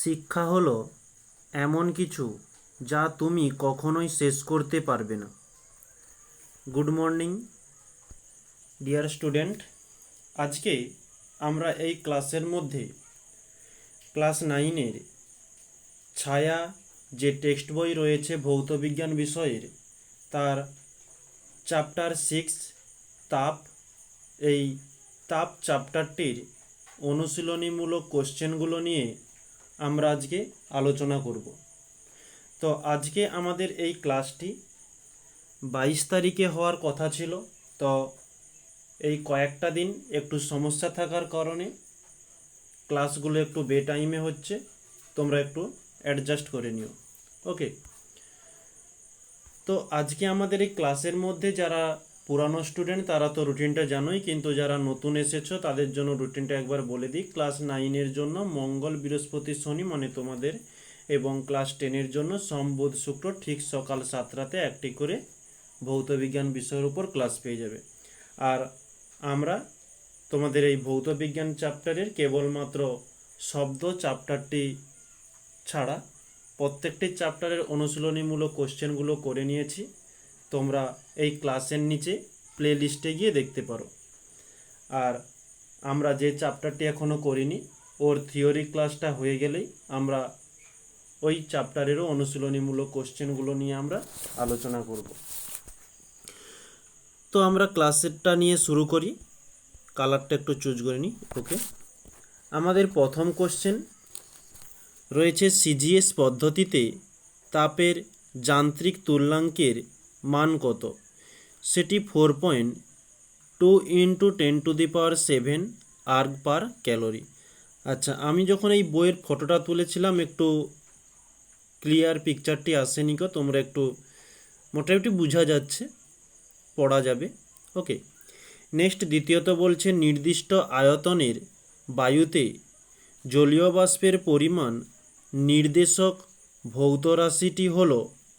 শিক্ষা হলো এমন কিছু যা তুমি কখনোই শেষ করতে পারবে না। গুড মর্নিং ডিয়ার স্টুডেন্ট, আজকে আমরা এই ক্লাসের মধ্যে ক্লাস 9-এর ছায়া যে টেক্সট বই রয়েছে ভৌতবিজ্ঞান বিষয়ের, তার চ্যাপ্টার 6 তাপ, এই তাপ চ্যাপ্টারটির অনুশীলনীমূলক কোশ্চেনগুলো নিয়ে আমরা আজকে আলোচনা করব। তো আজকে আমাদের এই ক্লাসটি 22 তারিখে হওয়ার কথা ছিল, তো এই কয়েকটা দিন একটু সমস্যা থাকার কারণে ক্লাসগুলো একটু বেটাইমে হচ্ছে, তোমরা একটু অ্যাডজাস্ট করে নিও। ওকে, তো আজকে আমাদের এই ক্লাসের মধ্যে যারা পুরানো স্টুডেন্ট তারা তো রুটিনটা জানোই, কিন্তু যারা নতুন এসেছো তাদের জন্য রুটিনটা একবার বলে দিই। ক্লাস 9-এর জন্য মঙ্গল, বৃহস্পতি, শনি মানে তোমাদের, এবং ক্লাস 10-এর জন্য সোম, বুধ, শুক্র ঠিক সকাল 7টাতে একটি করে ভৌতবিজ্ঞান বিষয়ের উপর ক্লাস পেয়ে যাবে। আর আমরা তোমাদের এই ভৌতবিজ্ঞান চ্যাপ্টারের কেবলমাত্র শব্দ চ্যাপ্টারটি ছাড়া প্রত্যেকটি চ্যাপ্টারের অনুশীলনীমূলক কোশ্চেনগুলো করে নিয়েছি, তোমরা এই ক্লাসের নিচে প্লে লিস্টে গিয়ে দেখতে পারো। আর আমরা যে চ্যাপ্টারটি এখনও করিনি, ওর থিওরি ক্লাসটা হয়ে গেলেই আমরা ওই চ্যাপ্টারেরও অনুশীলনীমূলক কোশ্চেনগুলো নিয়ে আমরা আলোচনা করব। তো আমরা ক্লাসেরটা নিয়ে শুরু করি। কালারটা একটু চুজ করে নিই। ওকে, আমাদের প্রথম কোশ্চেন রয়েছে, সিজিএস পদ্ধতিতে তাপের যান্ত্রিক তুল্যাঙ্কের মান কত? সেটি 4.2 × 10⁷ আর্গ পার ক্যালোরি। আচ্ছা, আমি যখন এই বইয়ের ফটোটা তুলেছিলাম একটু ক্লিয়ার পিকচারটি আসেনি গো, তোমরা একটু মোটামুটি বোঝা যাচ্ছে, পড়া যাবে। ওকে, নেক্সট দ্বিতীয়ত বলছে, নির্দিষ্ট আয়তনের বায়ুতে জলীয় বাষ্পের পরিমাণ নির্দেশক ভৌত রাশিটি হলো,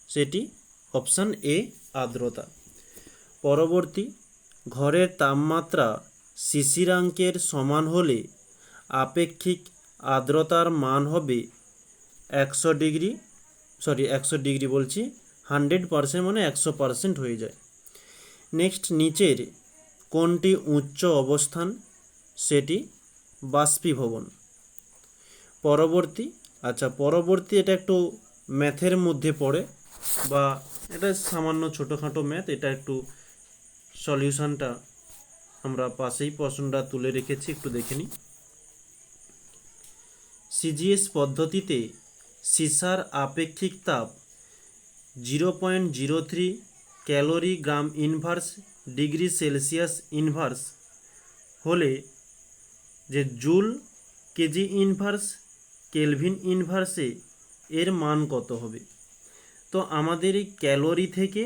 সেটি অপশান এ আর্দ্রতা। পরবর্তী, ঘরের তাপমাত্রা শিশিরাঙ্কের সমান হলে আপেক্ষিক আর্দ্রতার মান হবে 100% মানে 100% হয়ে যায়। নেক্সট, নিচের কোনটি উচ্চ অবস্থান? সেটি বাষ্পীভবন। পরবর্তী, এটা একটু ম্যাথের মধ্যে পড়ে, বা এটা সামান্য ছোটোখাটো ম্যাথ, এটা একটু সলিউশনটা আমরা পাশেই প্রশ্নটা তুলে রেখেছি, একটু দেখে নিই। সিজিএস পদ্ধতিতে সীসার আপেক্ষিক তাপ 0.03 calorie gram inverse degree Celsius inverse হলে যে জুল কেজি ইনভার্স কেলভিন ইনভার্সে এর মান কত হবে? তো আমাদের এই ক্যালোরি থেকে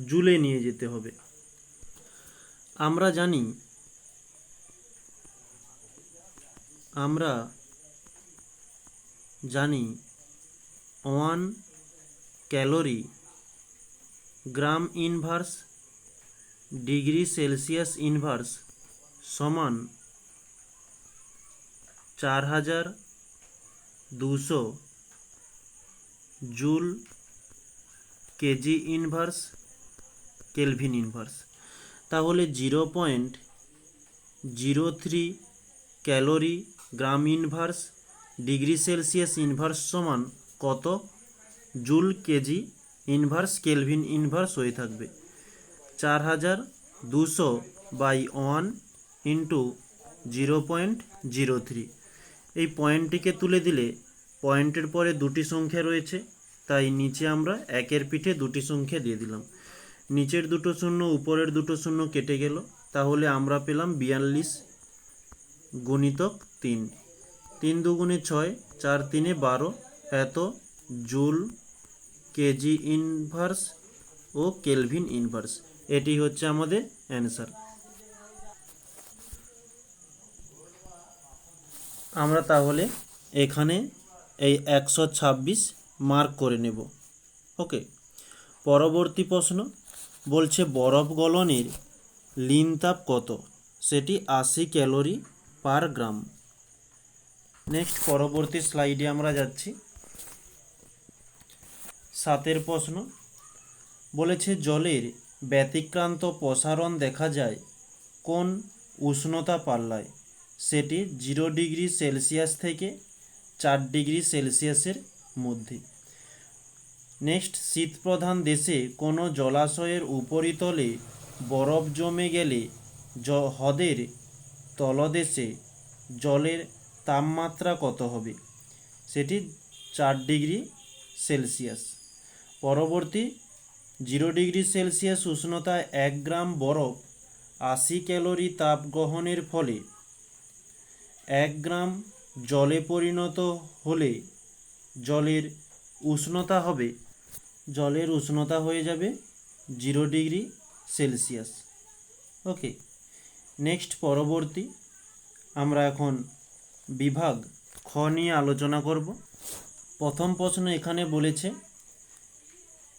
জুলে নিয়ে যেতে হবে। আমরা জানি 1 calorie gram inverse degree Celsius inverse সমান 4200 joule KG inverse kelvin inverse. তাহলে 0.03 calorie gram inverse degree Celsius inverse সমান কত joule KG inverse kelvin inverse হয়ে থাকবে? 4200/1 × 0.03। এই পয়েন্টটিকে তুলে দিলে পয়েন্টের পরে দুটি সংখ্যা রয়েছে, তাই নিচে আমরা একের পিঠে দুটি সংখ্যা দিয়ে দিলাম। নিচের দুটো শূন্য উপরের দুটো শূন্য কেটে গেল, তাহলে আমরা পেলাম 42 × 3, 3 × 2 = 6, 4 × 3 = 12 এত জুল কেজি ইনভার্স ও কেলভিন ইনভার্স। এটি হচ্ছে আমাদের অ্যান্সার। আমরা তাহলে এখানে এই 126 মার্ক করে নেব। ওকে, পরবর্তী প্রশ্ন বলছে, বরফ গলনের লিন তাপ কত? সেটি 80 ক্যালোরি পার গ্রাম। নেক্সট পরবর্তী স্লাইডে আমরা যাচ্ছি। 7 প্রশ্ন বলেছে জলের ব্যতিক্রান্ত প্রসারণ দেখা যায় কোন উষ্ণতা পাল্লায়? সেটি 0 ডিগ্রি সেলসিয়াস থেকে 4 ডিগ্রি সেলসিয়াসের মধ্যে। নেক্সট, শীতপ্রধান দেশে কোনো জলাশয়ের উপরিতলে বরফ জমে গেলে হ্রদের তলদেশে জলের তাপমাত্রা কত হবে? সেটি 4 ডিগ্রি সেলসিয়াস। পরবর্তী, 0 ডিগ্রি সেলসিয়াস উষ্ণতায় 1 গ্রাম বরফ 80 ক্যালোরি তাপ গ্রহণের ফলে 1 গ্রাম জলে পরিণত হলে জলের উষ্ণতা হয়ে যাবে 0 ডিগ্রি সেলসিয়াস। ওকে, নেক্সট পরবর্তী আমরা এখন বিভাগ খ নিয়ে আলোচনা করব। প্রথম প্রশ্ন এখানে বলেছে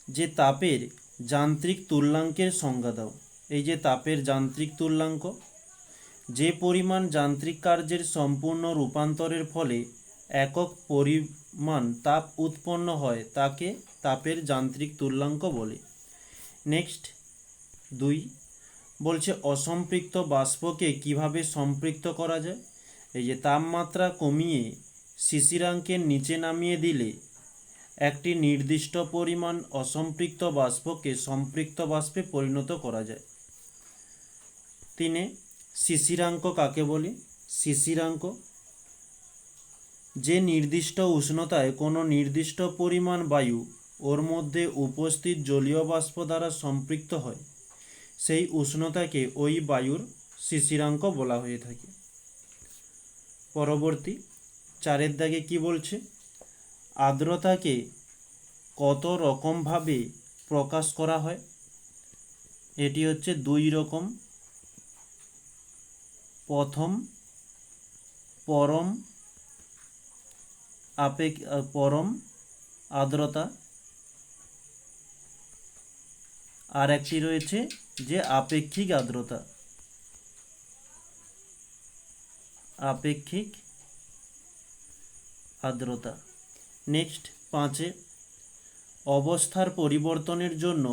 যে তাপের যান্ত্রিক তুল্যাঙ্কের সংজ্ঞা দাও। এই যে তাপের যান্ত্রিক তুল্যাঙ্ক, যে পরিমাণ যান্ত্রিক কার্যের সম্পূর্ণ রূপান্তরের ফলে একক পরিমাণ তাপ উৎপন্ন হয় তাকে তাপের যান্ত্রিক তুল্যাঙ্ক বলে। নেক্সট 2 বলছে অসম্পৃক্ত বাষ্পকে কিভাবে সম্পৃক্ত করা যায়। এই যে তাপমাত্রা কমিয়ে শিশিরাঙ্কের নিচে নামিয়ে দিলে একটি নির্দিষ্ট পরিমাণ অসম্পৃক্ত বাষ্পকে সম্পৃক্ত বাষ্পে পরিণত করা যায়। 3 শিশিরাঙ্ক কাকে বলে? শিশিরাঙ্ক যে নির্দিষ্ট উষ্ণতায় কোনো নির্দিষ্ট পরিমাণ বায়ু ওর মধ্যে উপস্থিত জলীয় বাষ্প দ্বারা সম্পৃক্ত হয় সেই উষ্ণতাকে ওই বায়ুর শিশিরাঙ্ক বলা হয়ে থাকে। পরবর্তী 4 দাগে কি বলছে? আর্দ্রতাকে কত রকমভাবে প্রকাশ করা হয়? এটি হচ্ছে 2 রকম। প্রথম, পরম আর্দ্রতা, আর একটি রয়েছে যে আপেক্ষিক আর্দ্রতা। নেক্সট 5 অবস্থার পরিবর্তনের জন্য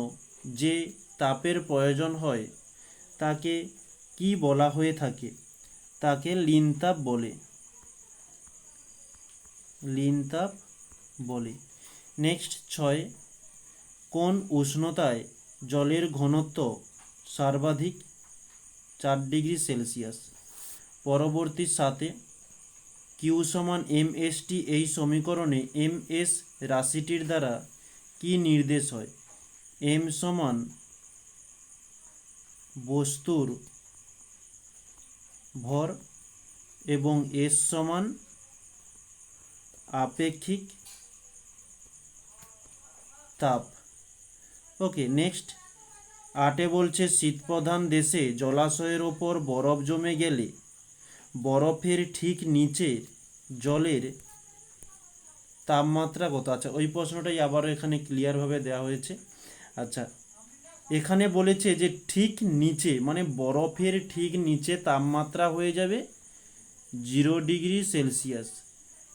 যে তাপের প্রয়োজন হয় তাকে কি বলা হয়ে থাকে? তাকে লিনতাপ বলে। নেক্সট 6 কোন উষ্ণতায় জলের ঘনত্ব সর্বাধিক? 4 ডিগ্রি সেলসিয়াস। পরবর্তী 7 কিউ সমান mst এই সমীকরণে ms রাশিটির দ্বারা কি নির্দেশ হয়? m সমান বস্তুর ভর এবং s সমান আপেক্ষিক তাপ। ওকে, নেক্সট 8 বলছে শীতপ্রধান দেশে জলাশয়ের ওপর বরফ জমে গেলে বরফের ঠিক নিচে জলের তাপমাত্রা কত? আচ্ছা, ওই প্রশ্নটাই আবার এখানে ক্লিয়ারভাবে দেওয়া হয়েছে। আচ্ছা, এখানে বলেছে যে ঠিক নিচে মানে বরফের ঠিক নিচে তাপমাত্রা হয়ে যাবে 0 ডিগ্রি সেলসিয়াস।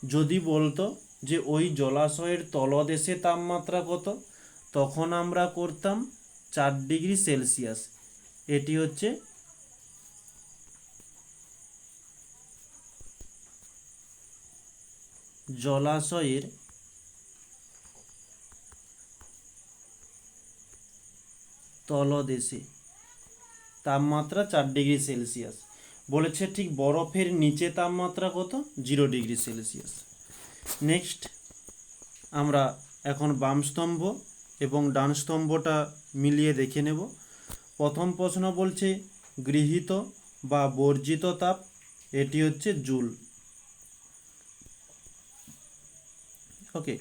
যদি বলতো যে ওই জলাশয়ের তলদেশে তাপমাত্রা কত, তখন আমরা করতাম 4 ডিগ্রি সেলসিয়াস। এটি হচ্ছে জলাশয়ের তলদেশে তাপমাত্রা 4 ডিগ্রি সেলসিয়াস। বলেছে ঠিক বরফের নিচে তাপমাত্রা কত? 0 ডিগ্রি সেলসিয়াস। নেক্সট আমরা এখন বাম স্তম্ভ এবং ডান স্তম্ভটা মিলিয়ে দেখে নেব। প্রথম প্রশ্ন বলছে গৃহীত বা বর্জিত তাপ, এটি হচ্ছে জুল। ওকে,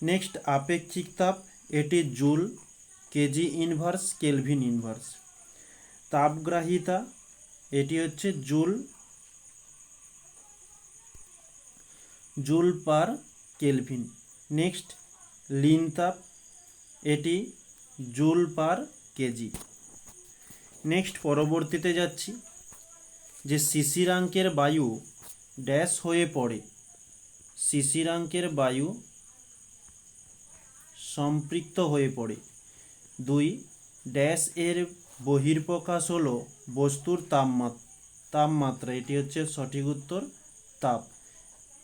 নেক্সট আপেক্ষিক তাপ, এটি joule, KG inverse, kelvin inverse. তাপগ্রাহিতা, এটি হচ্ছে জুল পার কেলভিন। নেক্সট লিন তাপ, এটি জুল পার কেজি। নেক্সট পরবর্তীতে যাচ্ছি যে শিশিরাঙ্কের বায়ু ড্যাশ হয়ে পড়ে শিশিরাঙ্কের বায়ু সম্পৃক্ত হয়ে পড়ে। 2 ড্যাশ এর বহির্প্রকাশ হলো বস্তুর তাপমাত্রা, এটি হচ্ছে সঠিক উত্তর, তাপ।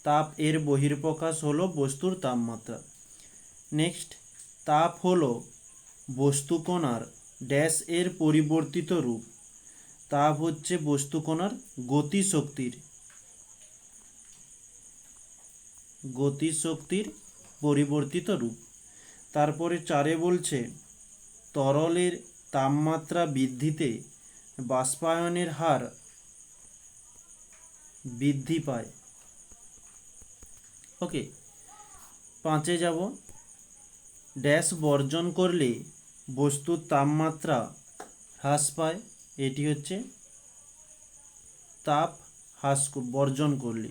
তাপ এর বহির্প্রকাশ হলো বস্তুর তাপমাত্রা। নেক্সট, তাপ হলো বস্তুকণার ড্যাশ এর পরিবর্তিত রূপ। তাপ হচ্ছে বস্তুকণার গতিশক্তির পরিবর্তিত রূপ। তারপরে 4 বলছে তরলের তাপমাত্রা বৃদ্ধিতে বাষ্পায়নের হার বৃদ্ধি পায়। ওকে, 5 যাব, ড্যাশ বর্জন করলে বস্তুর তাপমাত্রা হ্রাস পায়। এটি হচ্ছে তাপ হ্রাস বর্জন করলে।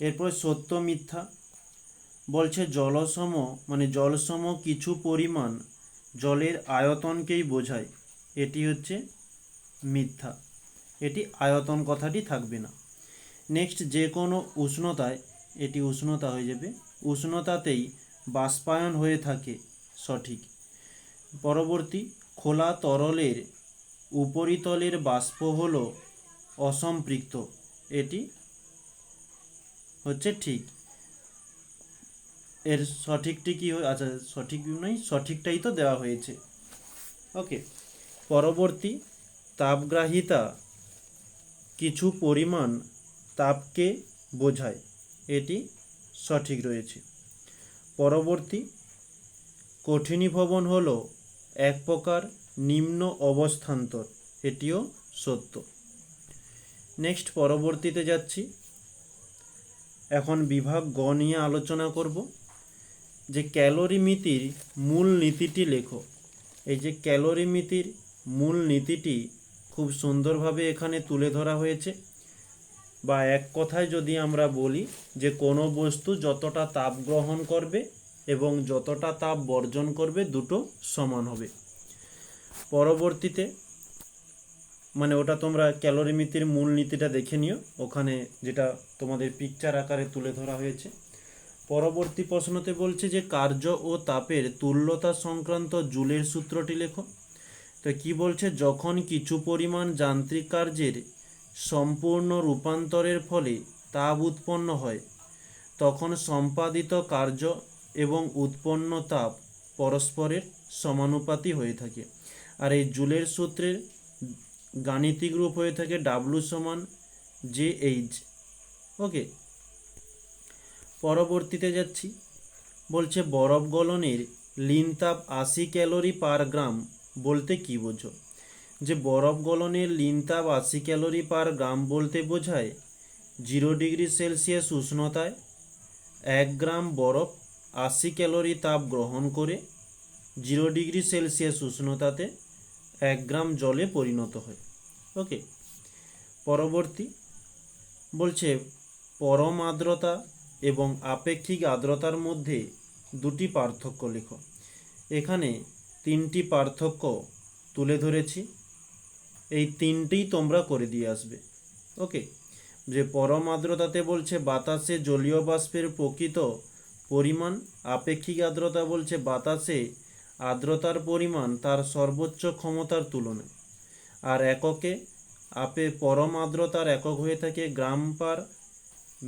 এরপর সত্য মিথ্যা বলছে জলসম কিছু পরিমাণ জলের আয়তনকেই বোঝায়। এটি হচ্ছে মিথ্যা, এটি আয়তন কথাটি থাকবে না। নেক্সট, যে কোনো উষ্ণতায়, এটি উষ্ণতা হয়ে যাবে, উষ্ণতাতেই বাষ্পায়ন হয়ে থাকে, সঠিক। পরবর্তী, খোলা তরলের উপরিতলের বাষ্প হলো অসম্পৃক্ত, এটি হচ্ছে ঠিক। এর সঠিকটি কি, আচ্ছা সঠিক নয়, সঠিকটাই তো দেওয়া হয়েছে। ওকে, পরবর্তী, তাপগ্রাহিতা কিছু পরিমাণ তাপকে বোঝায়, এটি সঠিক রয়েছে। পরবর্তী, কঠিনীভবন হলো এক প্রকার নিম্ন অবস্থান্তর, এটিও সত্য। নেক্সট, পরবর্তীতে যাচ্ছি, এখন বিভাগ গ নিয়ে আলোচনা করব, যে ক্যালোরিমিতির মূল নীতিটি লেখো। এই যে ক্যালোরিমিতির মূল নীতিটি খুব সুন্দরভাবে এখানে তুলে ধরা হয়েছে, বা এক কথায় যদি আমরা বলি যে কোনো বস্তু যতটা তাপ গ্রহণ করবে এবং যতটা তাপ বর্জন করবে দুটো সমান হবে। পরবর্তীতে ওটা তোমরা ক্যালোরিমিতির মূল নীতিটা দেখে নিও, ওখানে যেটা তোমাদের পিকচার আকারে তুলে ধরা হয়েছে। পরবর্তী প্রশ্নতে বলছে যে কার্য ও তাপের তুল্যতা সংক্রান্ত জুলের সূত্রটি লেখো। তো কি বলছে, যখন কিছু পরিমাণ যান্ত্রিক কার্যের সম্পূর্ণ রূপান্তরের ফলে তাপ উৎপন্ন হয় তখন সম্পাদিত কার্য এবং উৎপন্ন তাপ পরস্পরের সমানুপাতি হয়ে থাকে। আর এই জুলের সূত্রের গাণিতিক রূপ হয়ে থাকে W সমান JH। ওকে, পরবর্তীতে যাচ্ছি, বলছে বরফ গলনের লিন তাপ 80 ক্যালোরি পার গ্রাম বলতে কি বোঝো। যে বরফ গলনের লিন তাপ 80 ক্যালোরি পার গ্রাম বলতে বোঝায় 0 ডিগ্রি সেলসিয়াস উষ্ণতায় 1 গ্রাম বরফ 80 ক্যালোরি তাপ গ্রহণ করে 0 ডিগ্রি সেলসিয়াস উষ্ণতাতে 1 গ্রাম জলে পরিণত হয়। ওকে, পরবর্তী বলছে পরম আর্দ্রতা এবং আপেক্ষিক আর্দ্রতার মধ্যে দুটি পার্থক্য লেখো। এখানে 3টি পার্থক্য তুলে ধরেছি, এই 3টিই তোমরা করে দিয়ে আসবে। ওকে, যে পরম আর্দ্রতাতে বলছে বাতাসে জলীয় বাষ্পের প্রকৃত পরিমাণ, আপেক্ষিক আর্দ্রতা বলছে বাতাসে আর্দ্রতার পরিমাণ তার সর্বোচ্চ ক্ষমতার তুলনায়। আর এককে পরম আর্দ্রতার একক হয়ে থাকে gram per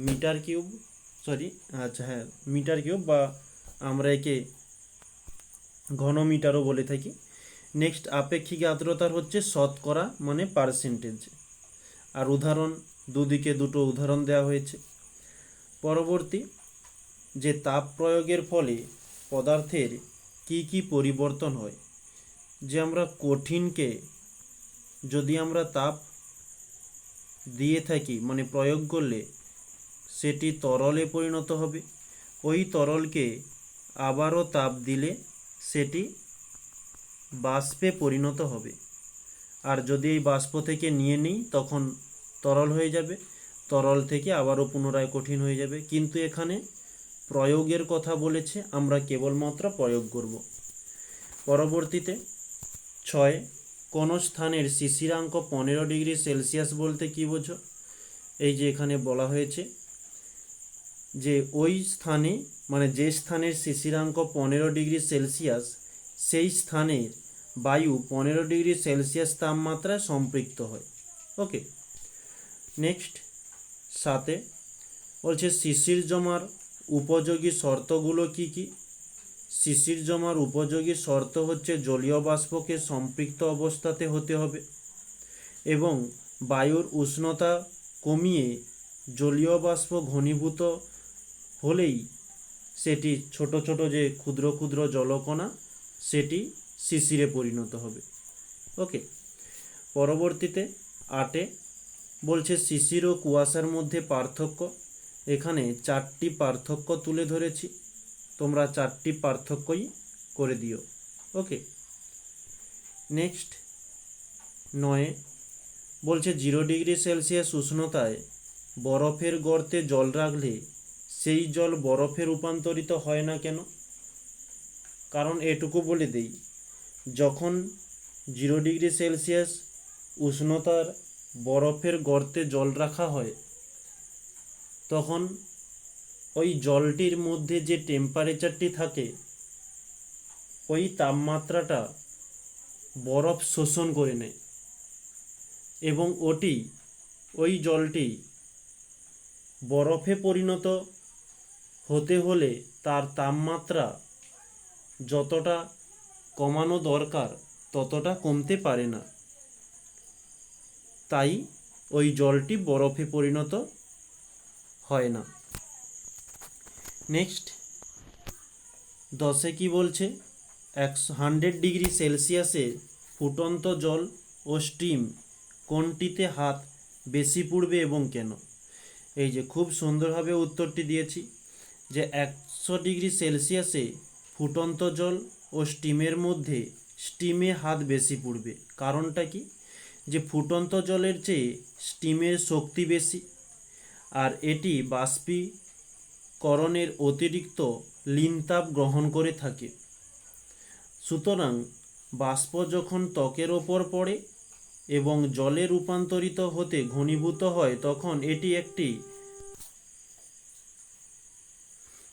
metre cube, metre cube, বা আমরা একে ঘনমিটারও বলে থাকি। নেক্সট, আপেক্ষিক আর্দ্রতার হচ্ছে শতকরা পার্সেন্টেজ। আর উদাহরণ, দুদিকে দুটো উদাহরণ দেওয়া হয়েছে। পরবর্তী, যে তাপ প্রয়োগের ফলে পদার্থের কি কি পরিবর্তন হয়। যে আমরা কঠিনকে যদি আমরা তাপ দিয়ে থাকি প্রয়োগ করলে সেটি তরলে পরিণত হবে, ওই তরলকে আবারও তাপ দিলে সেটি বাষ্পে পরিণত হবে। আর যদি এই বাষ্প থেকে নিয়ে নিই তখন তরল হয়ে যাবে, তরল থেকে আবারও পুনরায় কঠিন হয়ে যাবে। কিন্তু এখানে প্রয়োগের কথা বলেছে, আমরা কেবলমাত্র প্রয়োগ করব। পরবর্তীতে 6, কোনো স্থানের শিশিরাঙ্ক 15 ডিগ্রি সেলসিয়াস বলতে কি বোঝো। এই যে এখানে বলা হয়েছে যে ওই স্থানে মানে যে স্থানের শিশিরাঙ্ক 15 ডিগ্রি সেলসিয়াস সেই স্থানের বায়ু 15 ডিগ্রি সেলসিয়াস তাপমাত্রায় সম্পৃক্ত হয়। ওকে, নেক্সট 7 বলছে শিশির জমার উপযোগী শর্তগুলো কি কি। শিশির জমার উপযোগী শর্ত হচ্ছে জলীয় বাষ্পকে সম্পৃক্ত অবস্থাতে হতে হবে এবং বায়ুর উষ্ণতা কমিয়ে জলীয় বাষ্প ঘনীভূত হলেই সেটি ছোট ছোট যে ক্ষুদ্র ক্ষুদ্র জলকণা সেটি শিশিরে পরিণত হবে। ওকে, পরবর্তীতে 8 বলছে শিশির ও কুয়াশার মধ্যে পার্থক্য। এখানে 4টি পার্থক্য তুলে ধরেছি, তোমরা 4টি পার্থক্যই করে দিও। ওকে, নেক্সট 9 বলছে 0 ডিগ্রি সেলসিয়াস উষ্ণতায় বরফের গর্তে জল রাখলে সেই জল বরফে রূপান্তরিত হয় না কেন। কারণ এটুকু বলে দেই, যখন 0 ডিগ্রি সেলসিয়াস উষ্ণতার বরফের গর্তে জল রাখা হয় তখন ওই জলটির মধ্যে যে টেম্পারেচারটি থাকে ওই তাপমাত্রাটা বরফ শোষণ করে নেয় এবং ওই জলটি বরফে পরিণত হতে হলে তার তাপমাত্রা যতটা কমানো দরকার ততটা কমতে পারে না, তাই ওই জলটি বরফে পরিণত হয় না। নেক্সট 10 কি বলছে, 100 ডিগ্রি সেলসিয়াসে ফুটন্ত জল ও স্টিম কোনটিতে হাত বেশি পুড়বে এবং কেন। এই যে খুব সুন্দরভাবে উত্তরটি দিয়েছি যে 100 ডিগ্রি সেলসিয়াসে ফুটন্ত জল ও স্টিমের মধ্যে স্টিমে হাত বেশি পুড়বে। কারণটা কি, যে ফুটন্ত জলের চেয়ে স্টিমের শক্তি বেশি আর এটি বাষ্পীকরণের অতিরিক্ত লীন তাপ গ্রহণ করে থাকে। সুতরাং বাষ্প যখন ত্বকের ওপর পড়ে এবং জলে রূপান্তরিত হতে ঘনীভূত হয় তখন এটি একটি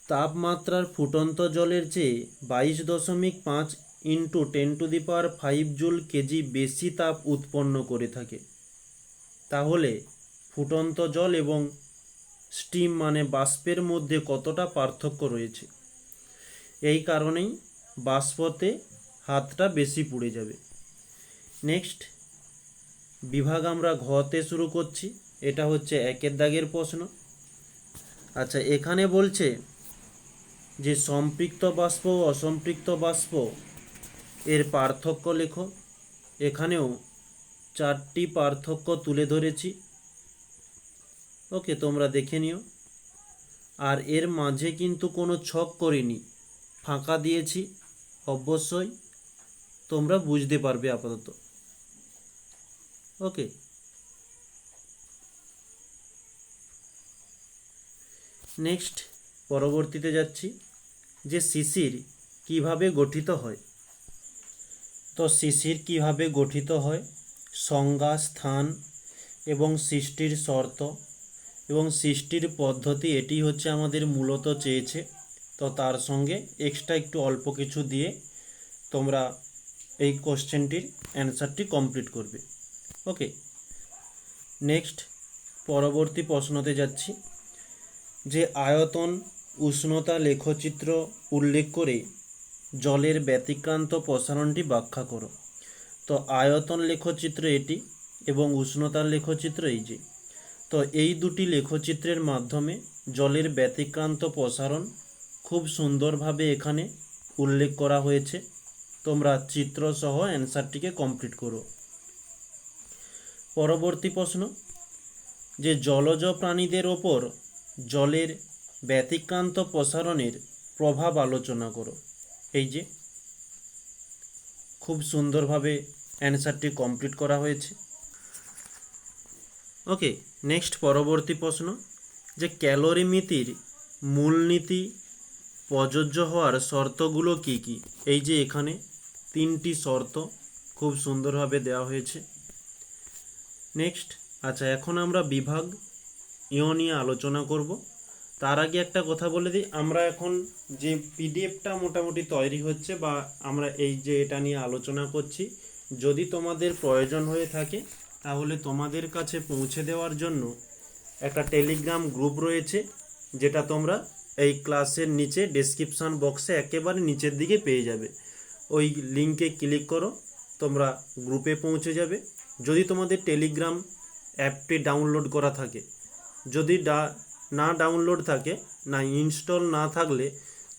তাপমাত্রার ফুটন্ত জলের চেয়ে 22.5 × 10⁵ জুল কেজি বেশি তাপ উৎপন্ন করে থাকে। তাহলে ফুটন্ত জল এবং স্টিম মানে বাষ্পের মধ্যে কতটা পার্থক্য রয়েছে। এই কারণেই বাষ্পতে হাতটা বেশি পুড়ে যাবে। নেক্সট বিভাগ আমরা ঘতে শুরু করছি, এটা হচ্ছে 1 দাগের প্রশ্ন। আচ্ছা, এখানে বলছে যে সম্পৃক্ত বাষ্প ও অসম্পৃক্ত বাষ্প এর পার্থক্য লেখো। এখানেও 4টি পার্থক্য তুলে ধরেছি। ওকে, তোমরা দেখে নিও। আর এর মাঝে কিন্তু কোনো ছক করিনি, ফাঁকা দিয়েছি, অবশ্যই তোমরা বুঝতে পারবে আপাতত। ওকে, নেক্সট পরবর্তীতে যাচ্ছি যে শিশির কিভাবে গঠিত হয়। তো শিশির কিভাবে গঠিত হয়, সংজ্ঞা, স্থান এবং সৃষ্টির শর্ত এবং সৃষ্টির পদ্ধতি এটি হচ্ছে আমাদের মূলত চেয়েছে। তো তার সঙ্গে এক্সট্রা একটু অল্প কিছু দিয়ে তোমরা এই কোশ্চেনটির অ্যান্সারটি কমপ্লিট করবে। ওকে, নেক্সট পরবর্তী প্রশ্নতে যাচ্ছি যে আয়তন উষ্ণতা লেখচিত্র উল্লেখ করে জলের ব্যতিক্রান্ত প্রসারণটি ব্যাখ্যা করো। তো আয়তন লেখচিত্র এটি এবং উষ্ণতার লেখচিত্র এই যে। তো এই দুটি লেখচিত্রের মাধ্যমে জলের ব্যতিক্রান্ত প্রসারণ খুব সুন্দরভাবে এখানে উল্লেখ করা হয়েছে। তোমরা চিত্রসহ অ্যান্সারটিকে কমপ্লিট করো। পরবর্তী প্রশ্ন যে জলজ প্রাণীদের ওপর জলের ব্যতিক্রান্ত প্রসারণের প্রভাব আলোচনা করো। এই যে খুব সুন্দরভাবে অ্যান্সারটি কমপ্লিট করা হয়েছে। ওকে, নেক্সট পরবর্তী প্রশ্ন যে ক্যালোরিমিতির মূলনীতি প্রযোজ্য হওয়ার শর্তগুলো কি কি। এই যে এখানে 3টি শর্ত খুব সুন্দরভাবে দেওয়া হয়েছে। নেক্সট আচ্ছা, এখন আমরা বিভাগ নিয়ে আলোচনা করব। তার আগে একটা কথা বলে দিই, আমরা এখন যে পিডিএফটা মোটামুটি তৈরি হচ্ছে বা আমরা এই যে এটা নিয়ে আলোচনা করছি, যদি তোমাদের প্রয়োজন হয়ে থাকে তাহলে তোমাদের কাছে পৌঁছে দেওয়ার জন্য একটা টেলিগ্রাম গ্রুপ রয়েছে, যেটা তোমরা এই ক্লাসের নিচে ডেসক্রিপশান বক্সে একেবারে নিচের দিকে পেয়ে যাবে। ওই লিঙ্কে ক্লিক করো, তোমরা গ্রুপে পৌঁছে যাবে। যদি তোমাদের টেলিগ্রাম অ্যাপটি ডাউনলোড করা থাকে, যদি না ডাউনলোড থাকে, না ইনস্টল না থাকলে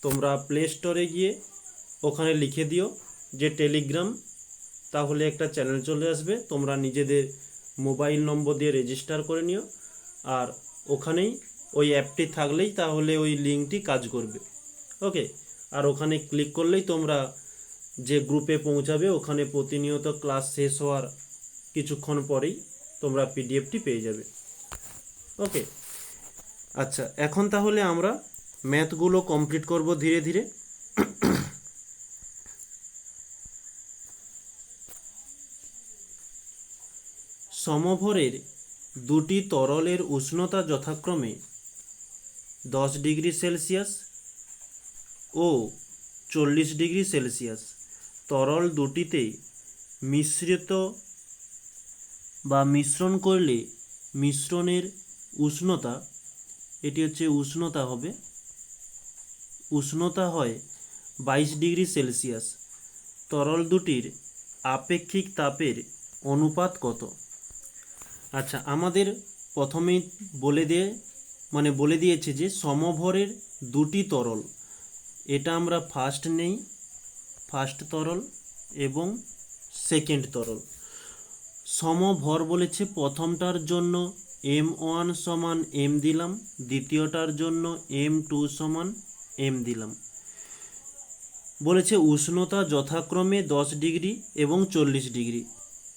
তোমরা প্লে স্টোরে গিয়ে ওখানে লিখে দিও যে টেলিগ্রাম, তাহলে একটা চ্যানেল চলে আসবে। তোমরা নিজেদের মোবাইল নম্বর দিয়ে রেজিস্টার করে নিও, আর ওখানেই ওই অ্যাপটি থাকলেই তাহলে ওই লিঙ্কটি কাজ করবে। ওকে, আর ওখানে ক্লিক করলেই তোমরা যে গ্রুপে পৌঁছাবে, ওখানে প্রতিনিয়ত ক্লাস শেষ হওয়ার কিছুক্ষণ পরেই তোমরা পিডিএফটি পেয়ে যাবে। ওকে, আচ্ছা, এখন তাহলে আমরা ম্যাথগুলো কমপ্লিট করব ধীরে ধীরে। সমভরের দুটি তরলের উষ্ণতা যথাক্রমে 10 ডিগ্রি সেলসিয়াস ও 40 ডিগ্রি সেলসিয়াস। তরল দুটিতে মিশ্রিত বা মিশ্রণ করলে মিশ্রণের উষ্ণতা, এটি হচ্ছে উষ্ণতা হবে, উষ্ণতা হয় 22 ডিগ্রি সেলসিয়াস। তরল দুটির আপেক্ষিক তাপের অনুপাত কত? আচ্ছা, আমাদের প্রথমেই বলে দিয়েছে যে সমভরের দুটি তরল, এটা আমরা ফার্স্ট নেই, ফার্স্ট তরল এবং সেকেন্ড তরল। সমভর বলেছে প্রথমটার জন্য m1 সমান m দিলাম, দ্বিতীয়টার জন্য m2 সমান m দিলাম। বলেছে উষ্ণতা যথাক্রমে 10 ডিগ্রি এবং 40 ডিগ্রি,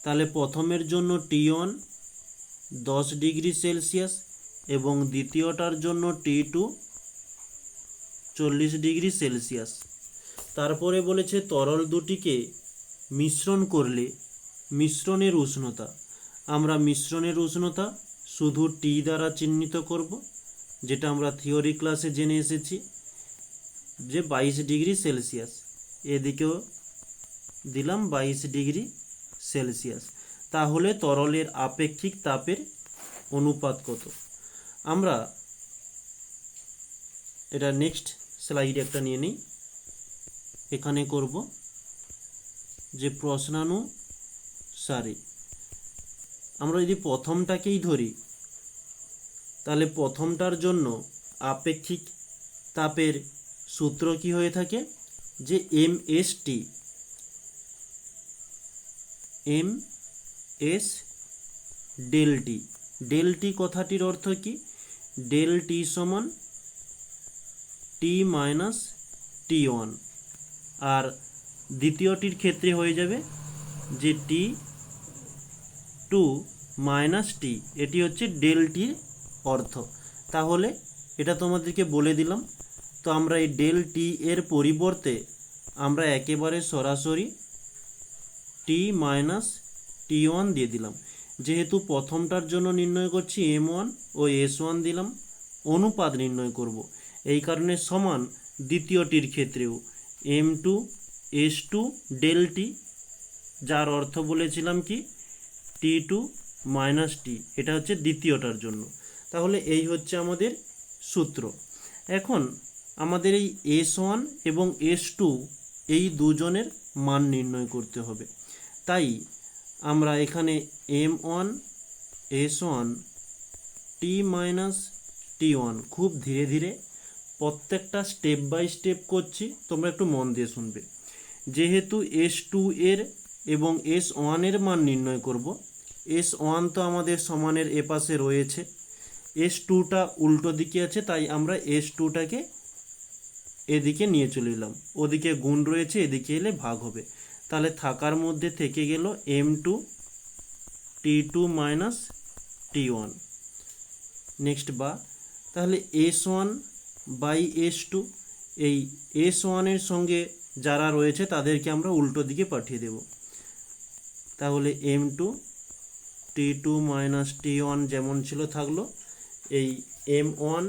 তাহলে প্রথমের জন্য T1 10 ডিগ্রি সেলসিয়াস এবং দ্বিতীয়টার জন্য T2 40 ডিগ্রি সেলসিয়াস। তারপরে বলেছে তরল দুটিকে মিশ্রণ করলে মিশ্রণের উষ্ণতা, আমরা মিশ্রণের উষ্ণতা শুধু T দ্বারা চিহ্নিত করব, যেটা আমরা থিওরি ক্লাসে জেনে এসেছি যে 22 ডিগ্রি সেলসিয়াস, এদিকেও দিলাম 22 ডিগ্রি সেলসিয়াস। তাহলে তরলের আপেক্ষিক তাপের অনুপাত কত? আমরা এটা নেক্সট স্লাইড একটা নিয়ে নিই, এখানে করব যে প্রশ্নানুসারে আমরা যদি প্রথমটাকেই ধরি, তাহলে প্রথমটার জন্য আপেক্ষিক তাপের সূত্র কি হয়ে থাকে যে mst, ms del T. Del T কথাটির অর্থ কি? ডেল টি সমান টি মাইনাস T1, আর দ্বিতীয়টির ক্ষেত্রে হয়ে যাবে যে T2 মাইনাস টি, এটি হচ্ছে ডেল টির অর্থ। তাহলে এটা তোমাদেরকে বলে দিলাম। তো আমরা এই ডেল টি এর পরিবর্তে আমরা একেবারে সরাসরি টি মাইনাস T1 দিয়ে দিলাম। যেহেতু প্রথমটার জন্য নির্ণয় করছি M1 ও S1 দিলাম, অনুপাত নির্ণয় করব, এই কারণে সমান দ্বিতীয়টির ক্ষেত্রেও M2 S2 ডেল টি, যার অর্থ বলেছিলাম কি T2 মাইনাস টি, এটা হচ্ছে দ্বিতীয়টার জন্য। তাহলে এই হচ্ছে আমাদের সূত্র। এখন আমাদের এই S1 এবং S2 এই দুজনের মান নির্ণয় করতে হবে। তাই আমরা এখানে M1 S1 T minus T1 খুব ধীরে ধীরে প্রত্যেকটা স্টেপ বাই স্টেপ করছি, তোমরা একটু মন দিয়ে শুনবে। যেহেতু S2 এর এবং S1 এর মান নির্ণয় করব, S1 তো আমাদের সমানের এপাশে রয়েছে, S2টা উল্টো দিকে আছে, তাই আমরা S2টাকে এদিকে নিয়ে চলে এলাম, ওদিকে গুণ রয়েছে, এদিকে এলে ভাগ হবে, তাহলে থাকার মধ্যে থেকে গেল M2 T2 minus T1। Next বা, তাহলে S1 বাই S2, এই S1 এর সঙ্গে যারা রয়েছে তাদেরকে আমরা উল্টো দিকে পাঠিয়ে দেব, তাহলে M2 T2 মাইনাস T1 যেমন ছিল থাকলো, এই M1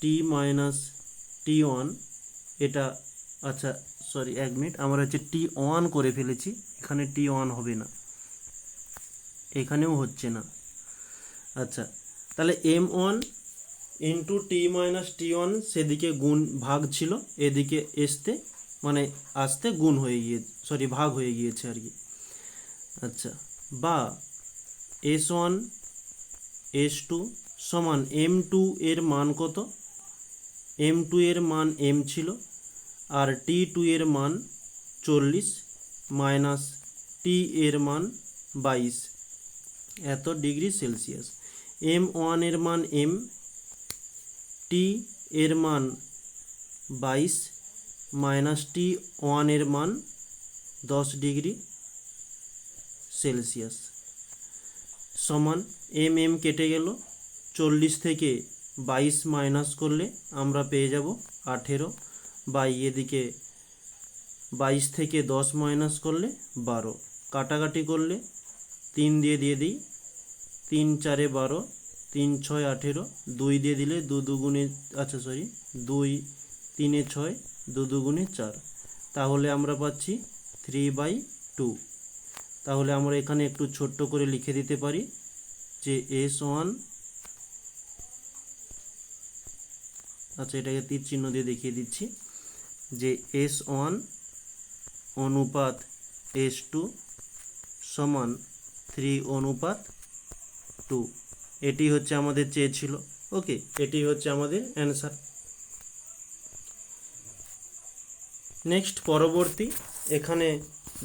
টি মাইনাস T1, এটা আচ্ছা সরি 1 মিনিট, আমরা হচ্ছে T1 করে ফেলেছি, এখানে T1 হবে না, এখানেও হচ্ছে না। আচ্ছা, তাহলে M1 into T minus T1 সেদিকে গুণ ভাগ ছিল, এদিকে আসতে গুণ হয়ে গিয়ে ভাগ হয়ে গিয়েছে আর কি। আচ্ছা, বা S1 S2 সমান M2 এর মান কত? M2 এর মান M ছিল, আর T2 এর মান 40 মাইনাস T এর মান 22 এত ডিগ্রি সেলসিয়াস। M1 এর মান M, T এর মান 22 মাইনাস T1 এর মান 10 ডিগ্রি সেলসিয়াস সমান M কেটে গেল, 40 থেকে 22 মাইনাস করলে আমরা পেয়ে যাব 18, বাই এদিকে 22 থেকে 10 মাইনাস করলে 12, কাটাকাটি করলে 3 দিয়ে দিই, 3 4 12, 3 6 18, 2 দিয়ে দিলে 2 দুগুণে 2 3 6, 2 দুগুণে 4, তাহলে আমরা পাচ্ছি 3/2। তাহলে আমরা এখানে একটু ছোট্ট করে লিখে দিতে পারি যে S1, আচ্ছা এটাকে তীর চিহ্ন দিয়ে দেখিয়ে দিচ্ছি, যে S1 অনুপাত S2 সমান 3:2, এটি হচ্ছে আমাদের চেয়েছিল। ওকে, এটি হচ্ছে আমাদের অ্যান্সার। নেক্সট পরবর্তী, এখানে